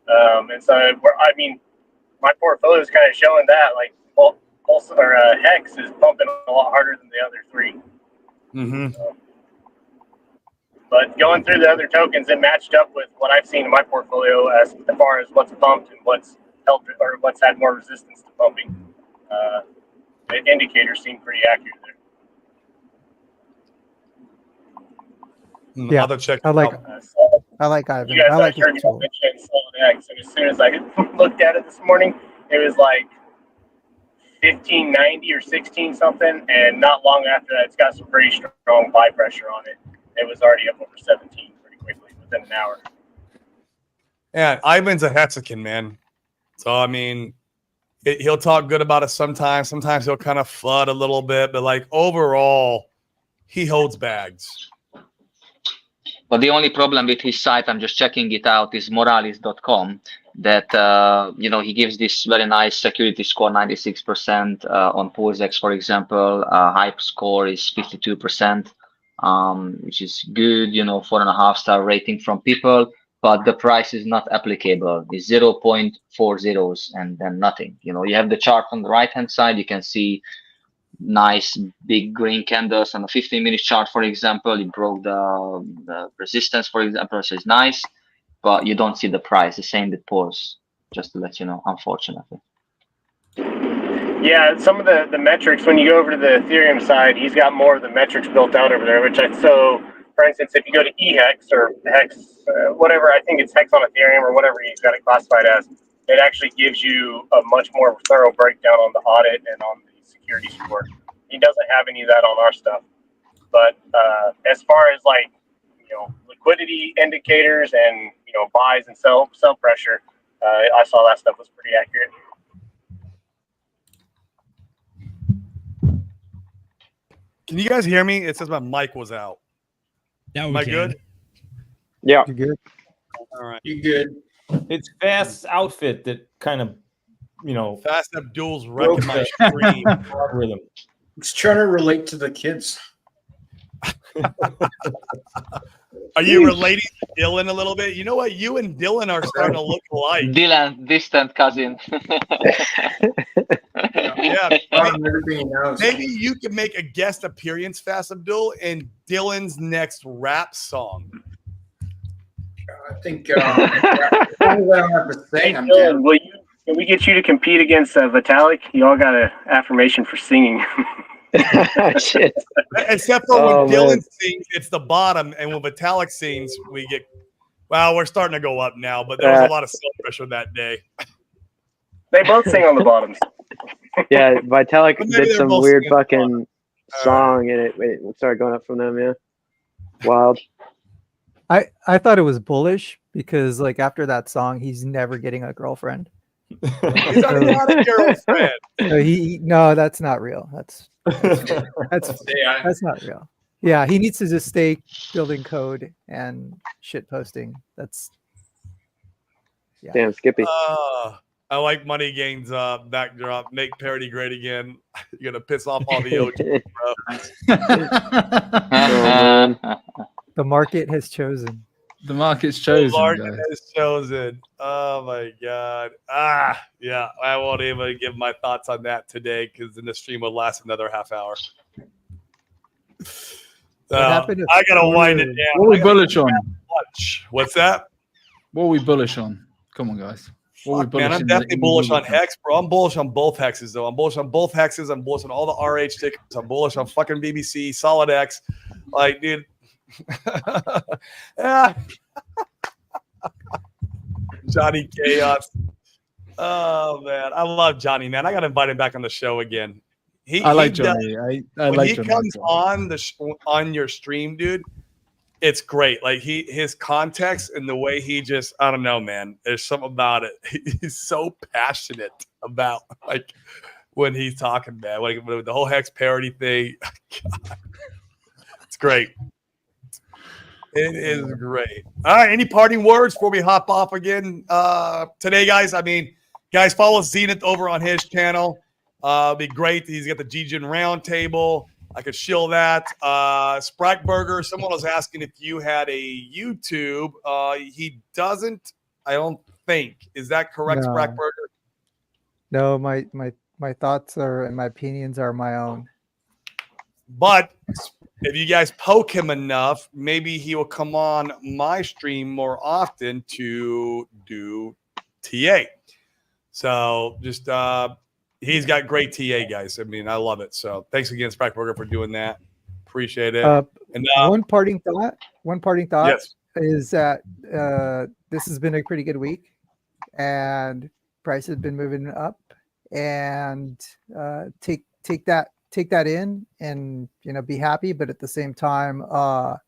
And so, my portfolio is kind of showing that, like, Pulse or Hex is pumping a lot harder than the other three. Mm-hmm. But going through the other tokens, it matched up with what I've seen in my portfolio as far as what's pumped and what's helped or what's had more resistance to pumping. The indicators seem pretty accurate there. Yeah, I'll check. I like Ivan. You guys I like heard his me tool. mention SolidX, and as soon as I looked at it this morning, it was like 1590 or 16 something, and not long after that, it's got some pretty strong buy pressure on it. It was already up over 17 pretty quickly within an hour. Yeah, Ivan's a Hexakin, man. So I mean, he'll talk good about it sometimes. Sometimes he'll kind of flood a little bit, but like overall, he holds bags. But the only problem with his site, I'm just checking it out, is Morales.com. That he gives this very nice security score, 96% on PulseX, for example. Hype score is 52%, which is good. 4.5-star rating from people, but the price is not applicable. It's 0.40 and then nothing. You have the chart on the right-hand side. You can see nice big green candles on a 15-minute chart, for example. It broke the resistance, for example, so it's nice, but you don't see the price. The same with Pulse, just to let you know, unfortunately. Yeah, some of the metrics, when you go over to the Ethereum side, he's got more of the metrics built out over there, so for instance, if you go to eHex or Hex, whatever, I think it's Hex on Ethereum or whatever he's got it classified as, it actually gives you a much more thorough breakdown on the audit and on the security score. He doesn't have any of that on our stuff. But as far as liquidity indicators and buys and sell pressure, I saw that stuff was pretty accurate. Can you guys hear me? It says my mic was out. Now Am I good? Yeah. You good? All right. You good? It's Fast's outfit that kind of, Fast Abdul's wrecking my stream. algorithm. It's trying to relate to the kids. Are you relating to Dylan a little bit? You know what? You and Dylan are starting to look alike. Dylan, distant cousin. Yeah, Everything he knows. maybe you could make a guest appearance, Fast Abdul, in Dylan's next rap song. I think I don't have to say. I'm Dylan, can we get you to compete against Vitalik? You all got an affirmation for singing. Shit. Except for when Oh, Dylan man. sings, it's the bottom, and when Vitalik sings, we get. Well, we're starting to go up now, but there was a lot of self pressure that day. They both sing on the bottoms. Yeah, Vitalik But maybe did they're some both weird singing fucking song, and it started going up from them. Yeah, wild. I thought it was bullish because after that song, he's never getting a girlfriend. He's already got a girlfriend. So no, that's not real. That's not real. Yeah, he needs to just stay building code and shit posting. That's Damn, Skippy. I like Money Gains backdrop. Make parody great again. You're gonna piss off all the OGs, bro. the market has chosen. The market's chosen. The market guys. has chosen. Oh my god. Yeah. I won't even give my thoughts on that today because then the stream will last another half hour. happened to I gotta wind it down. What are we bullish on? What's that? What are we bullish on? Come on, guys. What are we Fuck, man, I'm in definitely the bullish on bullish Hex, bro. I'm bullish on both Hexes, though. I'm bullish on both Hexes. I'm bullish on all the RH tickers. I'm bullish on fucking BBC, SolidX. Like, dude. Yeah. Johnny Chaos. Oh, man. I love Johnny, man. I got to invite him back on the show again. I like Johnny. I when like he Johnny. comes on on your stream, dude, it's great. Like his context and the way he just, I don't know, man. There's something about it. He's so passionate about like when he's talking, man. Like the whole Hex parody thing. God. It's great. It is great. All right. Any parting words before we hop off again today, guys? I mean, guys, follow Zenith over on his channel. It'd be great. He's got the G-Gen Roundtable. I could shill that. Sprackburger, someone was asking if you had a YouTube. He doesn't, I don't think. Is that correct, No. Sprackburger? No, my thoughts are and my opinions are my own. But if you guys poke him enough, maybe he will come on my stream more often to do TA. So just he's got great TA, guys. I mean, I love it. So thanks again, Sprackburger, for doing that. Appreciate it. And one parting thought yes. is that this has been a pretty good week, and price has been moving up. And take that in, and be happy, but at the same time, watch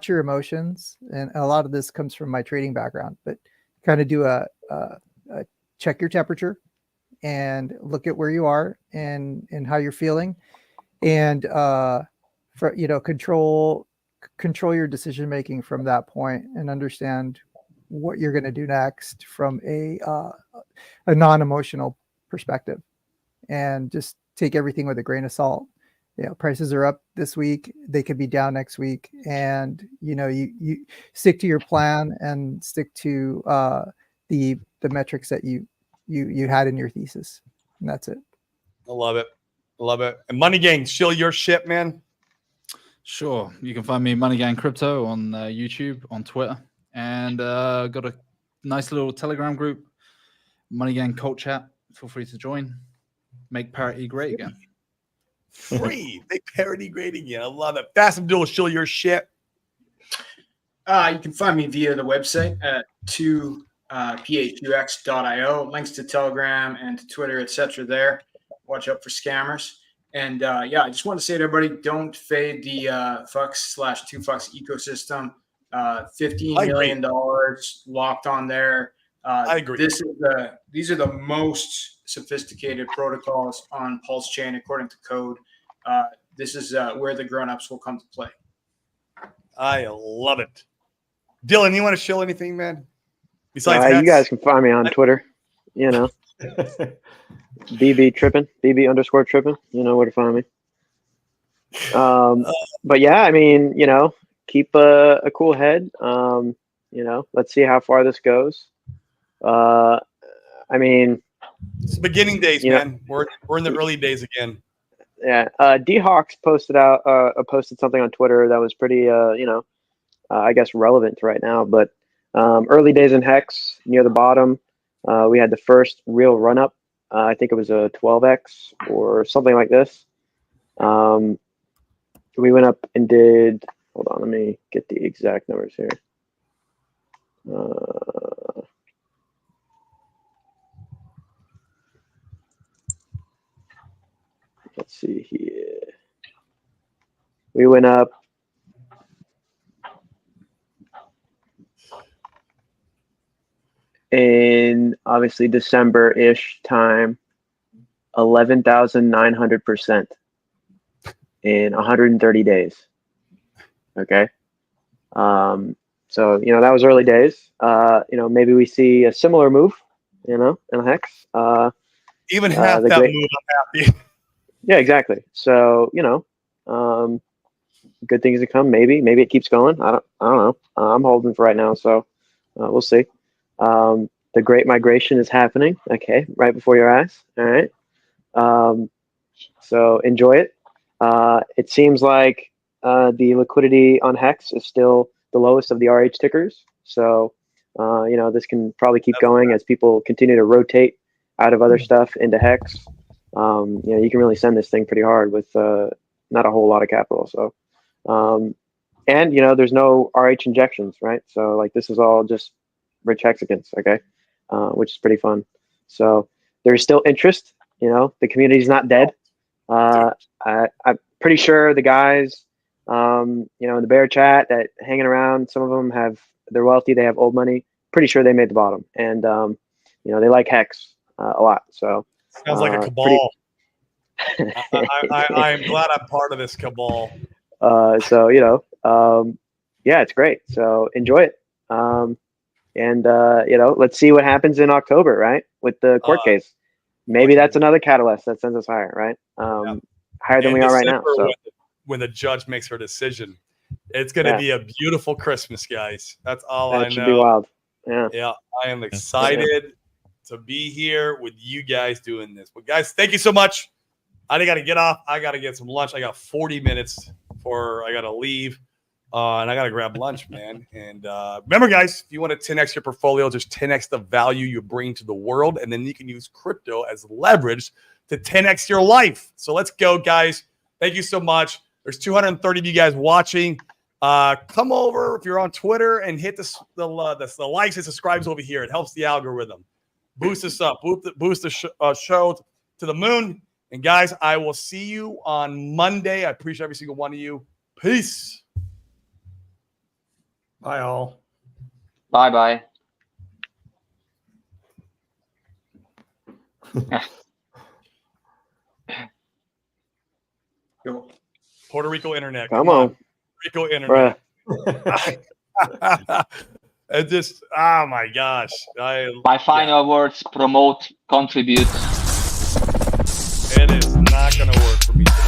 your emotions. And a lot of this comes from my trading background, but kind of do a check your temperature and look at where you are and how you're feeling, and control your decision making from that point, and understand what you're going to do next from a non-emotional perspective, and just take everything with a grain of salt. Prices are up this week, they could be down next week, and you stick to your plan and stick to the metrics that you had in your thesis, and that's it. I love it. And Money Gang, shill your shit, man. Sure. You can find me Money Gang Crypto on YouTube, on Twitter, and got a nice little Telegram group, Money Gang Cult Chat. Feel free to join. Make parity great again. Free. Make parity great again. I love it. Fast Abdul, shill your shit. You can find me via the website at phux.io. Links to Telegram and to Twitter, etc. there. Watch out for scammers. And I just want to say to everybody, don't fade the Fux/2Fux ecosystem. $15 million locked on there. I agree. These are the most sophisticated protocols on Pulse Chain according to code. This is where the grown-ups will come to play. I love it. Dylan, you want to show anything, man? Besides you guys can find me on Twitter. BB tripping, BB_tripping. You know where to find me. But yeah, I mean, keep a cool head. Let's see how far this goes. I mean, it's the beginning days, man. We're in the early days again. Yeah. D-Hawks posted something on Twitter that was pretty, I guess relevant right now. But early days in Hex, near the bottom, we had the first real run up. I think it was a 12x or something like this. We went up and did. Hold on, let me get the exact numbers here. Let's see here. We went up in obviously December-ish time, 11,900% in 130 days. Okay. So, that was early days. Maybe we see a similar move, in Hex. Even half that move, I'm happy. Yeah, exactly. So, good things to come. Maybe it keeps going. I don't know. I'm holding for right now. So we'll see. The great migration is happening. Okay. Right before your eyes. All right. So enjoy it. It seems like the liquidity on Hex is still the lowest of the RH tickers. So, this can probably keep going as people continue to rotate out of other stuff into Hex. You can really send this thing pretty hard with not a whole lot of capital. So, there's no RH injections, right? So like this is all just rich hexagons, okay, which is pretty fun. So there's still interest. The community's not dead. I'm pretty sure the guys you know, in the bear chat that hanging around, some of them they're wealthy, they have old money. Pretty sure they made the bottom, and you know, they like Hex a lot. So Sounds like a cabal. I'm glad I'm part of this cabal. So you know, yeah, it's great. So enjoy it. And you know, let's see what happens in October, right? With the court case. Maybe that's another catalyst that sends us higher, right? Higher than we are right now. So when the judge makes her decision, it's going to be a beautiful Christmas, guys. That's all I know. That should be wild. Yeah. Yeah. I am excited to be here with you guys doing this. But guys, thank you so much. I got to get off. I got to get some lunch. I got 40 minutes before I got to leave. And I got to grab lunch, man. And remember, guys, if you want to 10x your portfolio, just 10x the value you bring to the world. And then you can use crypto as leverage to 10x your life. So let's go, guys. Thank you so much. There's 230 of you guys watching. Come over if you're on Twitter and hit the likes and subscribes over here. It helps the algorithm. Boost us up. Boost the show to the moon. And, guys, I will see you on Monday. I appreciate every single one of you. Peace. Bye, all. Bye-bye. Puerto Rico internet. Come on. Puerto Rico internet. Bruh. It just, oh my gosh. My final words: promote, contribute. It is not going to work for me today.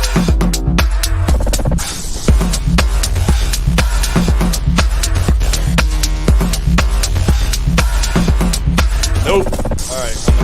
Nope. All right.